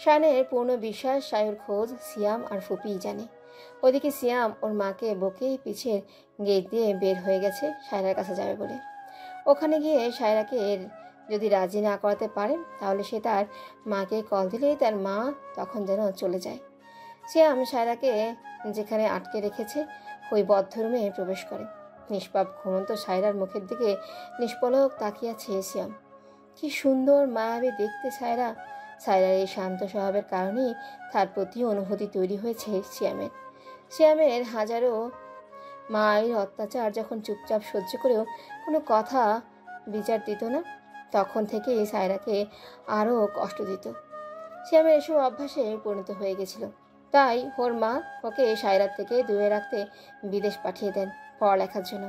শায়নের পূর্ণ বিশ্বাস সায়ুর খোঁজ সিয়াম আর ফুপিই জানে। ওদিকে সিয়াম ওর মাকে বকেই পিছের গেট দিয়ে বের হয়ে গেছে সায়রার কাছে যাবে বলে। ওখানে গিয়ে সায়রাকে যদি রাজি না করাতে পারে, তাহলে সে তার মাকে কল দিলেই তার মা তখন যেন চলে যায়। সিয়াম সায়রাকে যেখানে আটকে রেখেছে ওই বদ্ধ রুমে প্রবেশ করে। নিষ্পাপ ঘুমন্ত সায়রার মুখের দিকে নিষ্পলক তাকিয়ে আছে সিয়াম। কি সুন্দর মায়াবী দেখতে সায়রা। সায়রার এই শান্ত স্বভাবের কারণেই তার প্রতি অনুভূতি তৈরি হয়েছে সিয়ামের। সিয়ামের হাজারো মায়ের অত্যাচার যখন চুপচাপ সহ্য করেও কোনো কথা বিচার দিত না, তখন থেকেই সায়রাকে আরও কষ্ট দিত। সিয়ামের এসব অভ্যাসে পরিণত হয়ে গেছিল। তাই ওর মা ওকে সায়রার থেকে দূরে রাখতে বিদেশ পাঠিয়ে দেন পড়ালেখার জন্য।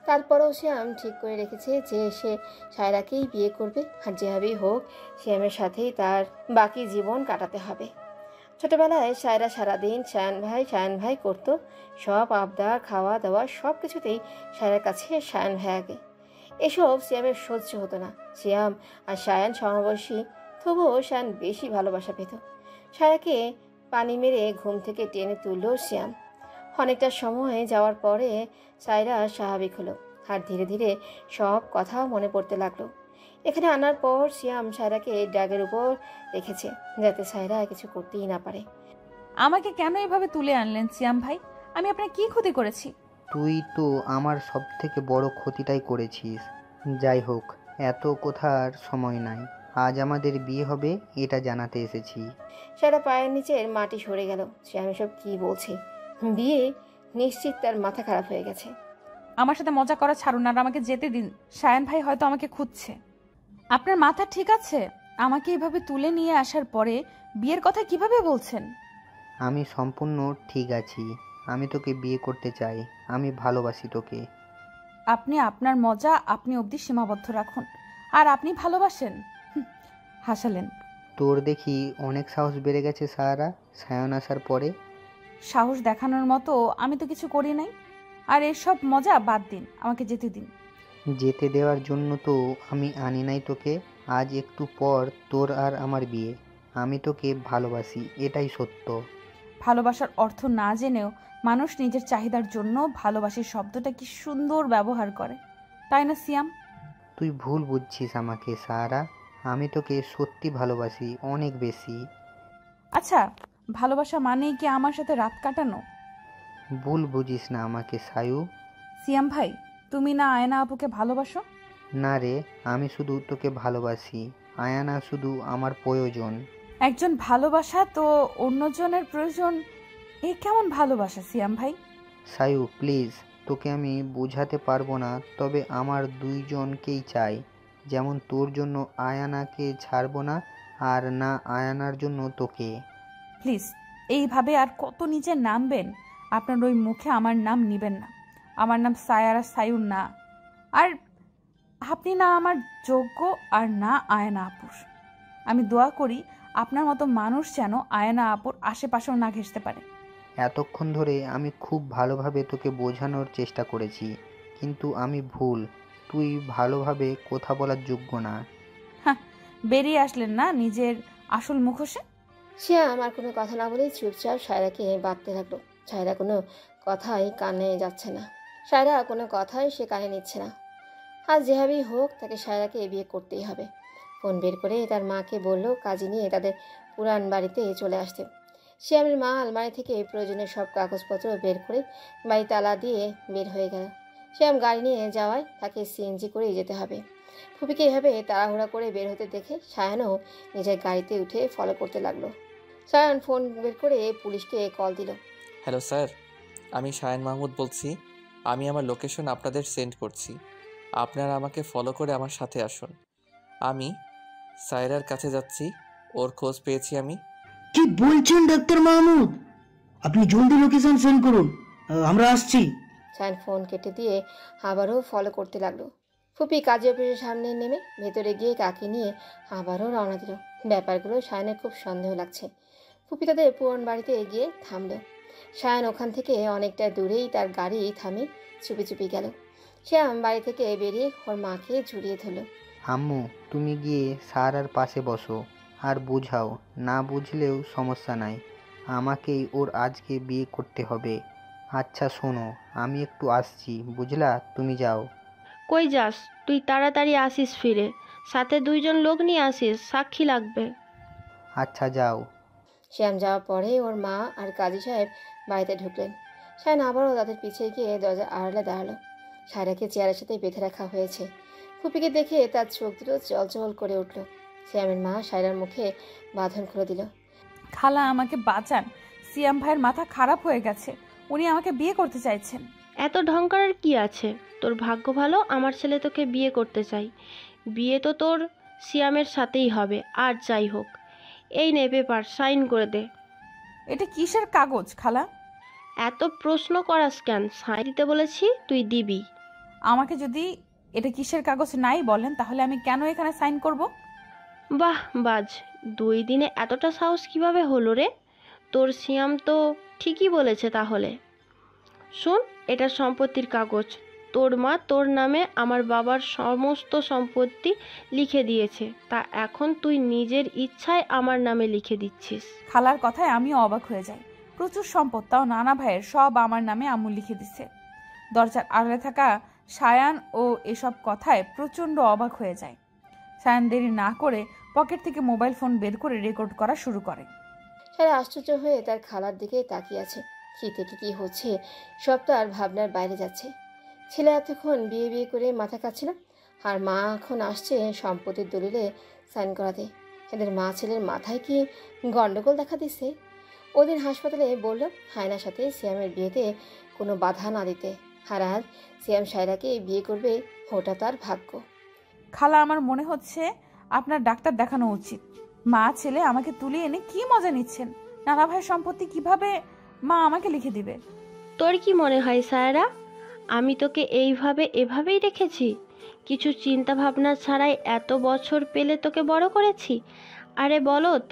তারপরেও শ্যাম ঠিক করে রেখেছে যে সে সায়রাকেই বিয়ে করবে, আর যেভাবেই হোক শ্যামের সাথেই তার বাকি জীবন কাটাতে হবে। ছোটবেলায় সায়রা সারাদিন সায়ন ভাই করতো। সব আবদার, খাওয়া দাওয়া সব কিছুতেই সায়রার কাছে সায়ন ভাই আগে। এসব সিয়ামের সহ্য হতো না। সিয়াম আর সায়ান সমবয়সী, তবুও সায়ান বেশি ভালোবাসা পেত। সায়রাকে পানি মেরে ঘুম থেকে টেনে তুলল সিয়াম। অনেকটা সময় যাওয়ার পরে সায়রা স্বাভাবিক হলো, আর ধীরে ধীরে সব কথা মনে পড়তে লাগলো। এখানে আনার পর সিয়াম সায়রাকে ড্রাগের উপর রেখেছে, যাতে সায়রা কিছু করতেই না পারে। আমাকে কেন এভাবে তুলে আনলেন সিয়াম ভাই? আমি আপনার কি ক্ষতি করেছি? তুই তো আমার সব থেকে বড় ক্ষতিটাই করেছিস। যাই হোক, এত কথার সময় নাই, আজ আমাদের বিয়ে হবে এটা জানাতে এসেছি। সায়রা পায়ের নিচের মাটি সরে গেল। সিয়াম এসব কি বলছে? বিয়ে নিশ্চিত তার মাথা খারাপ হয়ে গেছে। আমার সাথে মজা করা ছাড়ুন আর আমাকে যেতে দিন। সায়ান ভাই হয়তো আমাকে খুঁজছে। আপনার মাথা ঠিক আছে? আমাকে এভাবে তুলে নিয়ে আসার পরে বিয়ের কথা কিভাবে বলছেন? আমি সম্পূর্ণ ঠিক আছি। আমি তোকে বিয়ে করতে চাই। আমি ভালোবাসি তোকে। আপনি আপনার মজা আপনি অবধি সীমাবদ্ধ রাখুন। আর আপনি ভালোবাসেন? হাসালেন। তোর দেখি অনেক সাহস বেড়ে গেছে সায়ন আসার পরে। সাহস দেখানোর মতো আমি তো কিছু করি নাই। আর এসব মজা বাদ দিন, আমাকে যেতে দিন। যেতে দেওয়ার জন্য তো আমি আনি নাই তোকে। আজ একটু পর তোর আর আমার বিয়ে। আমি তোকে ভালোবাসি, এটাই সত্য। ভালোবাসার অর্থ না জেনেও মানুষ নিজের চাহিদার জন্য ভালোবাসি শব্দটা কি সুন্দর ব্যবহার করে, তাই না সিয়াম? তুই ভুল বুঝছিস আমাকে সারা। আমি তোকে সত্যি ভালোবাসি, অনেক বেশি। আচ্ছা, ভালোবাসা মানেই কি আমার সাথে রাত কাটানো? ভুল বুঝিস না আমাকে সায়ু। সিয়াম ভাই, তুমি না আয়না আপুকে ভালোবাসো? না রে, আমি শুধু তোকে ভালোবাসি। আয়ানা শুধু আমার প্রয়োজন। একজন ভালোবাসা তো অন্যজনের প্রয়োজন, এ কেমন ভালোবাসা সিয়াম ভাই? সায়ু প্লিজ, তোকে আমি বোঝাতে পারবো না, তবে আমার দুইজনকেই চাই। যেমন তোর জন্য আয়ানাকে ছাড়বো না, আর না আয়ানার জন্য তোকে। প্লিজ, এইভাবে আর কত নিচে নামবেন? আপনার ওই মুখে আমার নাম নিবেন না। আমার নাম সায়ারা সায়ুন না। আর আপনি না আমার যোগ্য, আর না আয়না আপুর। আমি দোয়া করি আপনার মতো মানুষ যেন আয়না আপুর আশেপাশেও না ঘেঁষতে পারে। এতক্ষণ ধরে আমি খুব ভালোভাবে তোকে বোঝানোর চেষ্টা করেছি, কিন্তু আমি ভুল। তুই ভালোভাবে কথা বলার যোগ্য না। হ্যাঁ, বেরিয়ে আসলেন না নিজের আসল মুখোশে? সে আমার কোনো কথা না বলেই চুপচাপ সায়রাকে বাঁধতে লাগলো। সায়রা কোনো কথাই কানে যাচ্ছে না। সায়রা কোনো কথাই সে কানে নিচ্ছে না। আজ যেভাবেই হোক তাকে সায়রাকে বিয়ে করতেই হবে। ফোন বের করে তার মাকে বলল কাজে নিয়ে তাদের পুরান বাড়িতে চলে আসতে। শিয়ামের মা আলমারি থেকে প্রয়োজনীয় সব কাগজপত্র বের করে বাড়ি তালা দিয়ে বের হয়ে গেল। শিয়াম গাড়ি নিয়ে যাওয়ায় তাকে সিএনজি করেই যেতে হবে। ফুপিকে এভাবে তাড়াহুড়া করে বের হতে দেখে সায়ানও নিজের গাড়িতে উঠে ফলো করতে লাগলো। সায়ান ফোন বের করে পুলিশকে কল দিল। হ্যালো স্যার, আমি শায়ান মাহমুদ বলছি। আমি আমার লোকেশন আপনাদের সেন্ড করছি। আপনারা আমাকে ফলো করে আমার সাথে আসুন। আমি সায়রার কাছে যাচ্ছি। ওর খোঁজ পেয়েছি আমি। কি বলছেন ডাক্তার মাহমুদ? আপনি জলদি লোকেশন সেন্ড করুন, আমরা আসছি। সায়ান ফোন কেটে দিয়ে আবারও ফলো করতে লাগলো। ফুপি কাজী অফিসের সামনে নেমে ভেতরে গিয়ে কাকে নিয়ে আবারও রওনা দিল। ব্যাপারগুলো সায়ানের খুব সন্দেহ লাগছে। ফুপি তাদের পুরন বাড়িতে গিয়ে থামলো। সায়ান ওখান থেকে অনেকটা দূরেই তার গাড়ি থামিয়ে চুপি চুপি গেল। শ্যাম বাড়ি থেকে বেরিয়ে ওর মাকে জড়িয়ে ধরল। আম্মু, তুমি গিয়ে সারার পাশে বসো আর বুঝাও। না বুঝলেও সমস্যা নাই, আমাকেই ওর আজকে বিয়ে করতে হবে। আচ্ছা শোনো, আমি একটু আসছি, বুঝলা? তুমি যাও। কই যাস তুই? তাড়াতাড়ি আসিস ফিরে। সাথে 2 জন লোক নিয়ে আসিস, সাক্ষী লাগবে। আচ্ছা যাও। শ্যাম যাওয়ার পরে ওর মা আর কাজী সাহেব বাড়িতে ঢুকলেন। শায়ন আবারও তাদের পিছিয়ে গিয়ে দরজা আড়ালে দাঁড়ালো। সায়রাকে চেয়ারের সাথে বেঁধে রাখা হয়েছে। ফুপিকে দেখে তার চোখ দুটো জলজল করে উঠল। শ্যামের মা সায়রার মুখে বাঁধন খুলে দিল। খালা, আমাকে বাঁচান। সিয়াম ভাইয়ের মাথা খারাপ হয়ে গেছে, উনি আমাকে বিয়ে করতে চাইছেন। এত ঢং করার কি আছে? তোর ভাগ্য ভালো আমার ছেলে তোকে বিয়ে করতে চাই। বিয়ে তো তোর সিয়ামের সাথেই হবে। আর যাই হোক, এই নে পেপার, সাইন করে দে। এটা কিসের কাগজ খালা? এত প্রশ্ন করাস কেন? সাইন দিতে বলেছি, তুই দিবি। আমাকে যদি এটা কিসের কাগজ নাই বলেন, তাহলে আমি কেন এখানে সাইন করব? বাহ বাজ, 2 দিনে এতটা সাহস কিভাবে হলো রে? তোর সিয়াম তো ঠিকই বলেছে তাহলে। শোন, এটা সম্পত্তির কাগজ। তোর মা তোর নামে আমার বাবার সমস্ত সম্পত্তি লিখে দিয়েছে, তা এখন তুই নিজের ইচ্ছায় আমার নামে লিখে দিচ্ছিস। খালার কথায় আমিও অবাক হয়ে যাই। প্রচুর সম্পদ, তাও নানা ভাইয়ের, সব আমার নামে আম্মু লিখে দিচ্ছে। দরজার আড়ালে থাকা সায়ান ও এসব কথায় প্রচণ্ড অবাক হয়ে যায়। সায়ান দেরি না করে পকেট থেকে মোবাইল ফোন বের করে রেকর্ড করা শুরু করে। সারা আশ্চর্য হয়ে তার খালার দিকে তাকিয়ে আছে। কী থেকে কী হচ্ছে সব তো আর ভাবনার বাইরে যাচ্ছে। ছেলে এতক্ষণ বিয়ে বিয়ে করে মাথা কাটছিল, আর মা এখন আসছে সম্পত্তির দলিলে সাইন করাতে। এদের মা ছেলের মাথায় কি গন্ডগোল দেখা দিচ্ছে? ওদিন হাসপাতালে বলল হায়নার সাথে সিয়ামের বিয়েতে কোনো বাধা না দিতে, আর আজ সিয়াম সায়রাকে বিয়ে করবে, ওটা তার ভাগ্য। খালা, আমার মনে হচ্ছে আপনার ডাক্তার দেখানো উচিত। মা ছেলে আমাকে তুলে এনে কি মজা নিচ্ছেন। নানা ভাইয়ের সম্পত্তি কিভাবে মা আমাকে লিখে দিবে? তোর কি মনে হয় সায়রা, আমি তোকে এভাবেই রেখেছি? কিছু চিন্তা ভাবনা ছাড়াই এত বছর পেলে তোকে বড় করেছি? আরে বলত,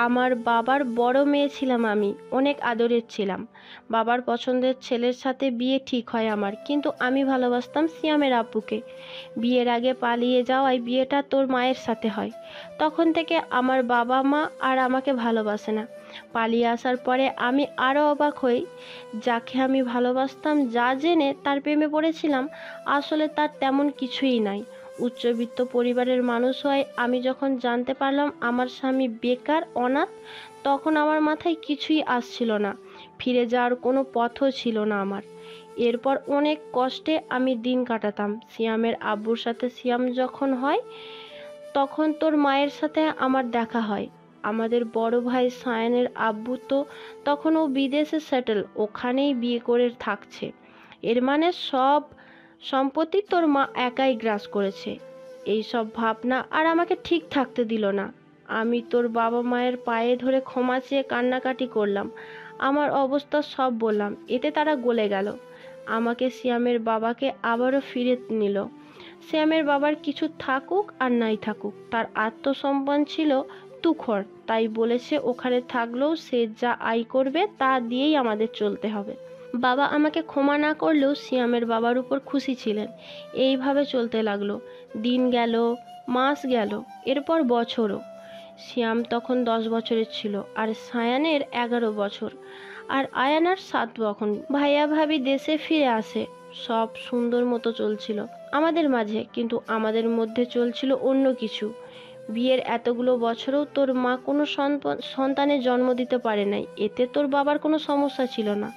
আমার বাবার বড় মেয়ে ছিলাম আমি, অনেক আদরের ছিলাম। বাবার পছন্দের ছেলের সাথে বিয়ে ঠিক হয় আমার, কিন্তু আমি ভালোবাসতাম সিয়ামের আব্বুকে। বিয়ের আগে পালিয়ে যাওয়ায় বিয়েটা তোর মায়ের সাথে হয়। তখন থেকে আমার বাবা মা আর আমাকে ভালোবাসে না। পালিয়ে আসার পরে আমি আরও অবাক হই, যাকে আমি ভালোবাসতাম, যা জেনে তার প্রেমে পড়েছিলাম, আসলে তার তেমন কিছুই নাই। উচ্চবিত্ত পরিবারের মানুষ হয় আমি যখন জানতে পারলাম আমার স্বামী বেকার, অনাথ, তখন আমার মাথায় কিছুই আসছিল না। ফিরে যাওয়ার কোনো পথও ছিল না আমার। এরপর অনেক কষ্টে আমি দিন কাটাতাম। সিয়ামের আব্বুর সাথে সিয়াম যখন হয়, তখন তোর মায়ের সাথে আমার দেখা হয়। আমাদের বড় ভাই সায়ানের আব্বু তো তখন ও বিদেশে সেটেল, ওখানেই বিয়ে করে থাকছে। এর মানে সব সম্পত্তি তোর মা একাই গ্রাস করেছে। এই সব ভাবনা আর আমাকে ঠিক থাকতে দিল না। আমি তোর বাবা মায়ের পায়ে ধরে ক্ষমা চেয়ে কান্নাকাটি করলাম, আমার অবস্থা সব বললাম। এতে তারা গলে গেল। আমাকে সিয়ামের বাবাকে আবারও ফিরে নিল। সিয়ামের বাবার কিছু থাকুক আর নাই থাকুক, তার আত্মসম্মান ছিল তুখর, তাই বলেছে ওখানে থাকলেও সে যা আয় করবে তা দিয়েই আমাদের চলতে হবে। বাবা আমাকে ক্ষমা না করলেও সিয়ামের বাবার উপর খুশি ছিলেন। এইভাবে চলতে লাগলো। দিন গেল, মাস গেল, এরপর বছরও। সিয়াম তখন 10 বছরের ছিল, আর সায়ানের 11 বছর, আর আয়ানার 7 বছর। ভাইয়া ভাবি দেশে ফিরে আসে। সব সুন্দর মতো চলছিল আমাদের মাঝে, কিন্তু আমাদের মধ্যে চলছিল অন্য কিছু। বিয়ের এতগুলো বছরেও তোর মা কোনো সন্তানের জন্ম দিতে পারে নাই। এতে তোর বাবার কোনো সমস্যা ছিল না,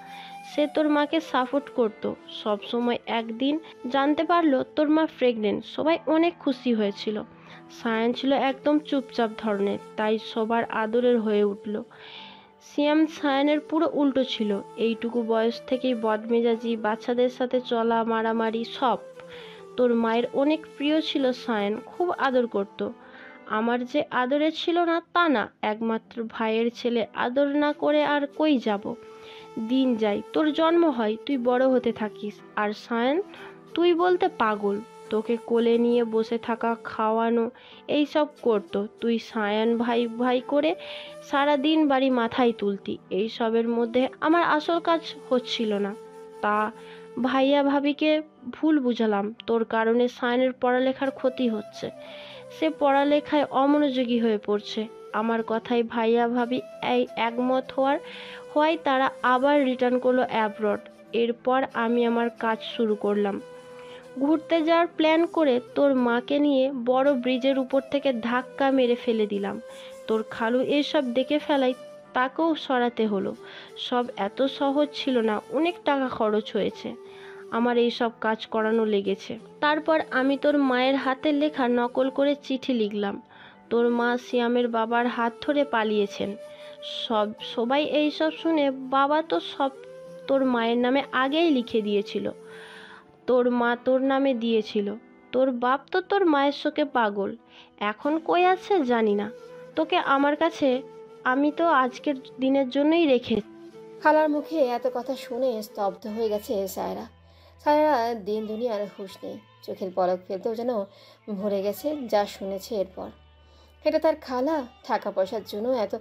সে তোর মাকে সাপোর্ট করত সব সময়। একদিন জানতে পারলো তোর মা প্রেগনেন্ট, সবাই অনেক খুশি হয়েছিল। সায়ান ছিল একদম চুপচাপ ধরনের, তাই সবার আদরের হয়ে উঠল। সিয়াম সায়ানের পুরো উল্টো ছিল। এইটুকু বয়স থেকেই বদমেজাজি, বাচ্চাদের সাথে চলা, মারামারি, সব। তোর মায়ের অনেক প্রিয় ছিল সায়ান, খুব আদর করত। আমার যে আদরে ছিল না তা না, একমাত্র ভাইয়ের ছেলে, আদর না করে আর কই যাব। দিন যায়, তোর জন্ম হয়, তুই বড় হতে থাকিস, আর সায়ান তুই বলতে পাগল। তোকে কোলে নিয়ে বসে থাকা, খাওয়ানো, এই সব করতো। তুই সায়ান ভাই ভাই করে সারা দিন বাড়ি মাথায় তুলতি। এই সবের মধ্যে আমার আসল কাজ হচ্ছিল না। তা ভাইয়া ভাবিকে ভুল বুঝালাম, তোর কারণে সায়ানের পড়ালেখার ক্ষতি হচ্ছে। সে পড়ালেখায় অমনোযোগী হয়ে পড়ছে। আমার কথায় ভাইয়া ভাবি একমত হওয়ায় তারা আবার রিটার্ন করলো অ্যাব্রড। এরপর আমি আমার কাজ শুরু করলাম। ঘুরতে যাওয়ার প্ল্যান করে তোর মাকে নিয়ে বড় ব্রিজের উপর থেকে ধাক্কা মেরে ফেলে দিলাম। তোর খালু এসব দেখে ফেলায় তাকেও সরাতে হলো। সব এত সহজ ছিল না, অনেক টাকা খরচ হয়েছে আমার এই সব কাজ করানো লেগেছে। তারপর আমি তোর মায়ের হাতের লেখা নকল করে চিঠি লিখলাম। তোর মা সিয়ামের বাবার হাত ধরে পালিয়েছেন। সবাই এই সব শুনে, বাবা তো সব তোর মায়ের নামে আগেই লিখে দিয়েছিল, তোর মা তোর নামে দিয়েছিল। তোর বাপ তো তোর মায়ের শোকে পাগল, এখন কই আছে জানি না। তোকে আমার কাছে আমি তো আজকের দিনের জন্যই রেখে। খালার মুখে এত কথা শুনে স্তব্ধ হয়ে গেছে সায়রা। সায়রা দিন দুনিয়ার হুঁশ নেই, চোখের পলক ফেলতেও যেন ভরে গেছে যা শুনেছে। এরপর এটা তার খালা টাকা পয়সার জন্য এত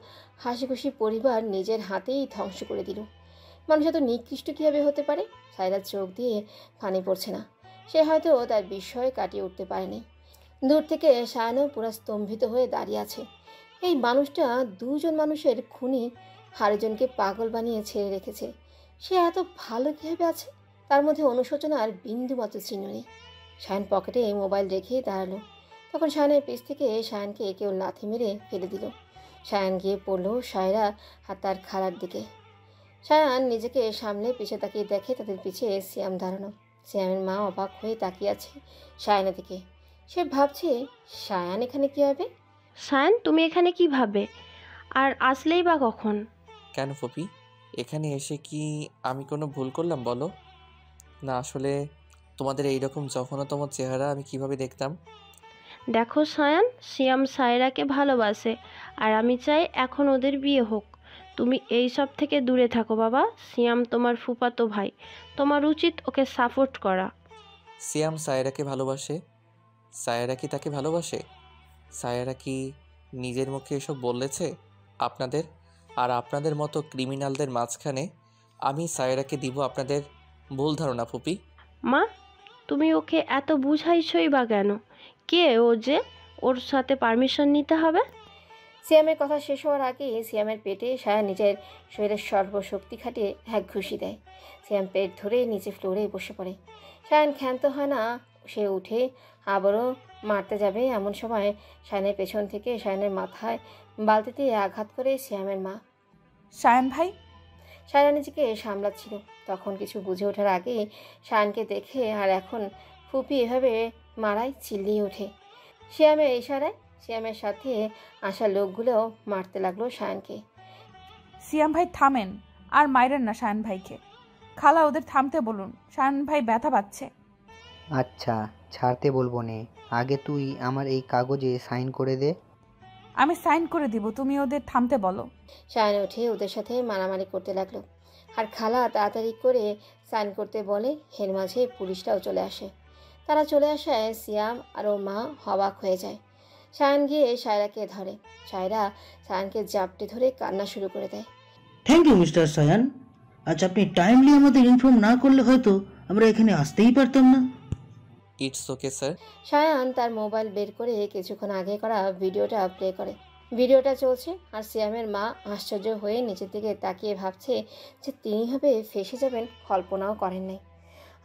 হাসি খুশি পরিবার নিজের হাতেই ধ্বংস করে দিল। মানুষ এত নিকৃষ্ট কীভাবে হতে পারে? সায়রার চোখ দিয়ে পানি পড়ছে না। সে হয়তো তার বিস্ময় কাটিয়ে উঠতে পারেনি। দূর থেকে সায়ানও পুরো স্তম্ভিত হয়ে দাঁড়িয়ে আছে। এই মানুষটা দুজন মানুষের খুনি আরেকজনকে পাগল বানিয়ে ছেড়ে রেখেছে। সে এত ভালো কীভাবে আছে? তার মধ্যে অনুশোচনার বিন্দুমাত্র চিহ্ন নেই। সায়ান পকেটে মোবাইল রেখে দাঁড়ালো। তখন সায়ানের পিছ থেকে সায়ানকে কেউ লাথি মেরে ফেলে দিল। সায়ান গিয়ে পড়লো সায়রা আর তার খালার দিকে। সায়ান নিজেকে সামলে পিছে তাকিয়ে দেখে তাদের পিছে সিয়াম দাঁড়ানো। সিয়ামের মা অবাক হয়ে তাকিয়ে আছে সায়ানের দিকে। সে ভাবছে সায়ান এখানে কী হবে? সায়ান, তুমি এখানে কিভাবে? আর আসলেই বা কখন? কেন ফুপি, এখানে এসে কি আমি কোনো ভুল করলাম বলো? না আসলে তোমাদের এইরকম জঘন্যতম চেহারা আমি কিভাবে দেখতাম? দেখো সায়ান, সিয়াম সায়রাকে ভালোবাসে আর আমি চাই এখন ওদের বিয়ে হোক। তুমি এই সব থেকে দূরে থাকো বাবা। সিয়াম তোমার ফুফাতো ভাই, তোমার উচিত ওকে সাপোর্ট করা। সিয়াম সায়রাকে ভালোবাসে? সায়রা কি তাকে ভালোবাসে? সায়রা কি নিজের মুখে এসব বলেছে আপনাদের? আর আপনাদের মতো ক্রিমিনালদের মাঝখানে আমি সায়রাকে দিব আপনাদের ভুল ধারণা ফুপি। মা, তুমি ওকে এত বুঝাইছই বা কেন? কে ও যে ওর সাথে পারমিশন নিতে হবে? সিয়ামের কথা শেষ হওয়ার আগেই সিয়ামের পেটে সায়ান নিজের শরীরের সর্বশক্তি খাটিয়ে এক ঘুষি দেয়। সিয়াম পেট ধরে নিচে ফ্লোরে বসে পড়ে। সায়ান ক্ষান্ত হয় না। সে উঠে আবারও মারতে যাবে, এমন সময় সায়ানের পেছন থেকে সায়ানের মাথায় বালতিতে আঘাত করে সিয়ামের মা। সায়ান ভাই। সায়রা নিজেকে সামলাচ্ছিল। তখন কিছু বুঝে ওঠার আগে সায়ানকে দেখে আর এখন ফুপি এভাবে মারায় চিল্লিয়ে ওঠে। সিয়ামের ইশারায় সিয়ামের সাথে আসা লোকগুলোও মারতে লাগলো সায়ানকে। সিয়াম ভাই থামেন, আর মাইরেন না সায়ান ভাইকে। খালা ওদের থামতে বলুন, সায়ান ভাই ব্যথা পাচ্ছে। আচ্ছা, ছাড়তে বলবো নে, আগে তুই আমার এই কাগজে সাইন করে দে। আমি সাইন করে দিব, তুমি ওদের থামতে বলো। সায়ান উঠে ওদের সাথে মারামারি করতে লাগলো আর খালা তাড়াতাড়ি করে সাইন করতে বলে। এর মাঝে পুলিশরাও চলে আসে। তারা চলে আসায় সিয়াম আর ও মা অবাক হয়ে যায়। সায়ান গিয়ে সায়রাকে ধরে। সায়রা সায়ানকে জাপটে ধরে কান্না শুরু করে দেয়। Thank you mister Sayan. আচ্ছা, আপনি টাইমলি আমাদের ইনফর্ম না করলে হয়তো আমরা এখানে আসতেই পারতাম না। It's okay sir. সায়ান তার মোবাইল বের করে কিছুক্ষণ আগে করা ভিডিওটা প্লে করে। ভিডিওটা চলছে আর সিয়ামের মা আশ্চর্য হয়ে নিচের দিকে তাকিয়ে ভাবছে যে তিনি হবে ফেঁসে যাবেন কল্পনাও করেন নাই।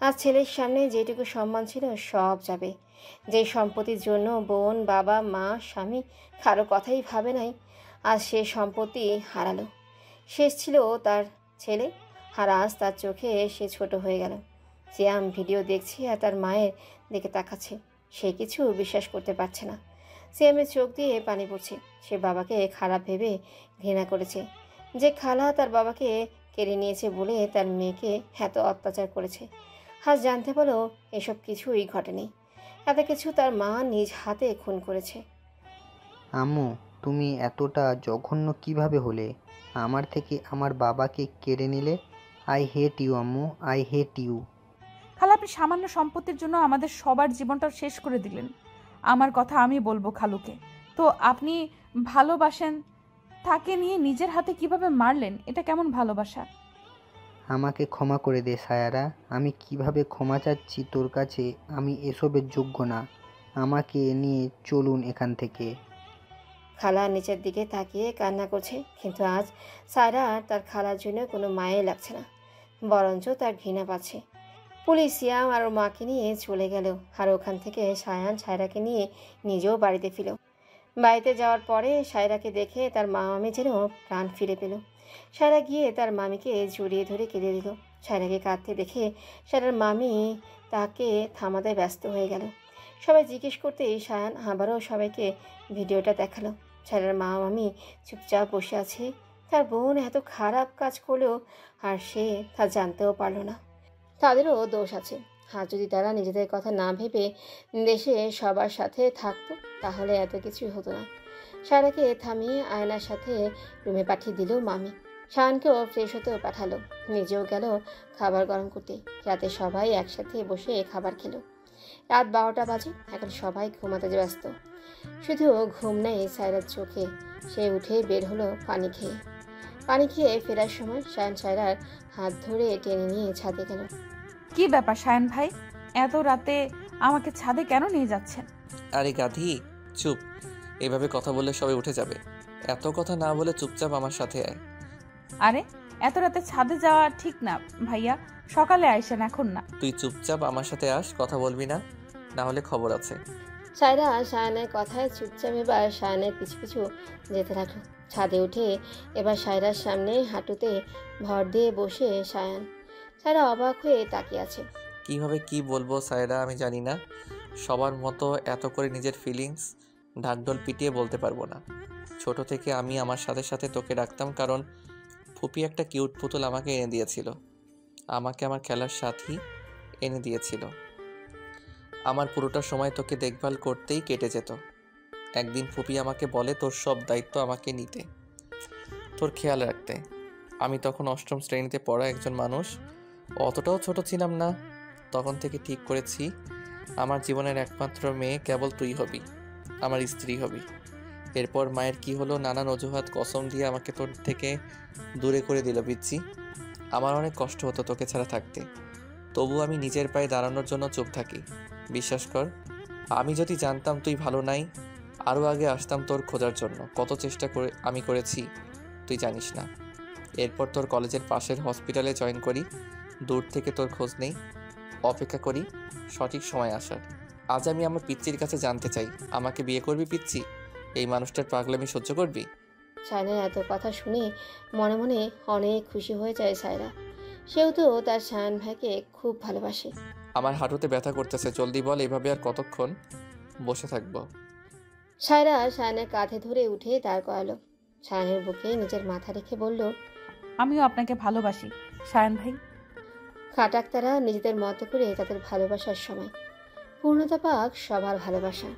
আজ ছেলের সামনে যেটুকু সম্মান ছিল সব যাবে। যে সম্পত্তির জন্য বোন, বাবা, মা, স্বামী কারো কথাই ভাবে নাই, আজ সে সম্পত্তি হারালো। শেষ ছিল তার ছেলে, আর আজ তার চোখে সে ছোট হয়ে গেল। সিয়াম ভিডিও দেখছে আর তার মায়ের দিকে তাকাচ্ছে। সে কিছু বিশ্বাস করতে পারছে না। সিয়ামের চোখ দিয়ে পানি পড়ছে। সে বাবাকে খারাপ ভেবে ঘৃণা করেছে। যে খালা তার বাবাকে কেড়ে নিয়েছে বলে তার মেয়েকে এত অত্যাচার করেছে, আজ জানতে পারলো এসব কিছুই ঘটেনি। এত কিছু তার মা নিজ হাতে খুন করেছে। আম্মু, তুমি এতটা জঘন্য কিভাবে হলে? আমার থেকে আমার বাবাকে কেড়ে নিলে। আই হেট ইউ আম্মু, আই হেট ইউ। খালা, আপনি সামান্য সম্পত্তির জন্য আমাদের সবার জীবনটা শেষ করে দিলেন। আমার কথা আমি বলবো খালুকে। তো আপনি ভালোবাসেন তাকে নিয়ে নিজের হাতে কিভাবে মারলেন? এটা কেমন ভালোবাসা? আমাকে ক্ষমা করে দে সায়ারা। আমি কিভাবে ক্ষমা চাচ্ছি তোর কাছে? আমি এসবের যোগ্য না। আমাকে নিয়ে চলুন এখান থেকে। খালা নিচের দিকে তাকিয়ে কান্না করছে, কিন্তু আজ সায়রা আর তার খালার জন্য কোনো মায়ে লাগছে না, বরঞ্চ তার ঘৃণা পাচ্ছে। পুলিশ সিয়াম আর ওর মাকে নিয়ে চলে গেল আর ওখান থেকে সায়ান সায়রাকে নিয়ে নিজেও বাড়িতে ফিরল। বাড়িতে যাওয়ার পরে সায়রাকে দেখে তার মা মামি যেন প্রাণ ফিরে পেল। সায়রা গিয়ে তার মামিকে জড়িয়ে ধরে কেঁদে দিল। সায়রাকে কাঁদতে দেখে সায়রার মামি তাকে থামাতে ব্যস্ত হয়ে গেল। সবাই জিজ্ঞেস করতেই সায়ান আবারও সবাইকে ভিডিওটা দেখালো। সায়রার মা মামি চুপচাপ বসে আছে। তার বোন এত খারাপ কাজ করলেও আর সে তা জানতেও পারল না। তাদেরও দোষ আছে। আর যদি তারা নিজেদের কথা না ভেবে দেশে সবার সাথে থাকতো তাহলে এত কিছুই হতো না। সায়রাকে থামিয়ে আয়নার সাথে রুমে পাঠিয়ে দিল মামি। শায়ানকেও ফ্রেশ হতেও পাঠালো, নিজেও গেল খাবার গরম করতে। রাতে সবাই একসাথে বসে খাবার খেলো। রাত 12টা বাজে। এখন সবাই ঘুমাতে ব্যস্ত। শুধু ঘুম নেই সায়রার চোখে। সে উঠে বের হলো পানি খেয়ে ফেরার সময় সায়ন সায়রার হাত ধরে টেনে নিয়ে ছাদে গেল। কি ব্যাপার সায়ন ভাই, এত রাতে আমাকে ছাদে কেন নিয়ে যাচ্ছেন? আরে গাধি, চুপ। এভাবে কথা বললে সবাই উঠে যাবে। এত কথা না বলে চুপচাপ আমার সাথে আয়। আরে এত রাতে ছাদে যাওয়া ঠিক না ভাইয়া, সকালে আইসেন, এখন না। তুই চুপচাপ আমার সাথে আস, কথা বলবি না, না হলে খবর আছে। সায়রা সায়নের কথায় চুপচাপ এবার সায়নের পিছু পিছু যেতে থাকলো। ছাদে উঠে এবার সায়রার সামনে হাঁটুতে ভর দিয়ে বসে সায়রা অবাক হয়ে তাকিয়ে আছে। কিভাবে কি বলবো সায়রা আমি জানি না। সবার মতো এত করে নিজের ফিলিংস ঢাকঢোল পিটিয়ে বলতে পারবো না। ছোট থেকে আমি আমার সাথে সাথে তোকে রাখতাম, কারণ ফুপি একটা কিউট পুতুল আমাকে এনে দিয়েছিল। আমাকে আমার খেলার সাথী এনে দিয়েছিল। আমার পুরোটা সময় তোকে দেখভাল করতেই কেটে যেত। একদিন ফুপি আমাকে বলে তোর সব দায়িত্ব আমাকে নিতে, তোর খেয়াল রাখতে। আমি তখন অষ্টম শ্রেণীতে পড়া একজন মানুষ, অতটাও ছোট ছিলাম না। তখন থেকে ঠিক করেছি আমার জীবনের একমাত্র মেয়ে কেবল তুই হবি, আমার স্ত্রী হবি। এরপর মায়ের কি হলো, নানান অজুহাত কসম দিয়ে আমাকে তোর থেকে দূরে করে দিল পিচ্ছি। আমার অনেক কষ্ট হতো তোকে ছাড়া থাকতে, তবু আমি নিজের পায়ে দাঁড়ানোর জন্য চুপ থাকি। বিশ্বাস কর, আমি যদি জানতাম তুই ভালো নাই, আরও আগে আসতাম তোর খোঁজার জন্য। কত চেষ্টা করে আমি করেছি তুই জানিস না। এরপর তোর কলেজের পাশের হসপিটালে জয়েন করি, দূর থেকে তোর খোঁজ নেই, অপেক্ষা করি সঠিক সময় আসার। আজ আমি আমার পিচ্চির কাছে জানতে চাই, আমাকে বিয়ে করবি পিচ্চি? এই মানুষটার পাগলামি সহ্য করবি? সায়নের এত কথা শুনে মনে মনে অনেক খুশি হয়ে যায় সায়রা। সেও তো তার সায়ন ভাইকে খুব ভালোবাসে। আমার হাঁটুতে ব্যথা করতেছে, জলদি বল, এভাবে আর কতক্ষণ বসে থাকবো? সায়রা সায়নের কাঁধে ধরে উঠে দাঁড় করালো। সায়নের বুকে নিজের মাথা রেখে বলল, আমিও আপনাকে ভালোবাসি সায়ন ভাই। খাটাক তারা নিজেদের মতো করে তাদের ভালোবাসার সময় পূর্ণতা পাক সবার ভালোবাসা।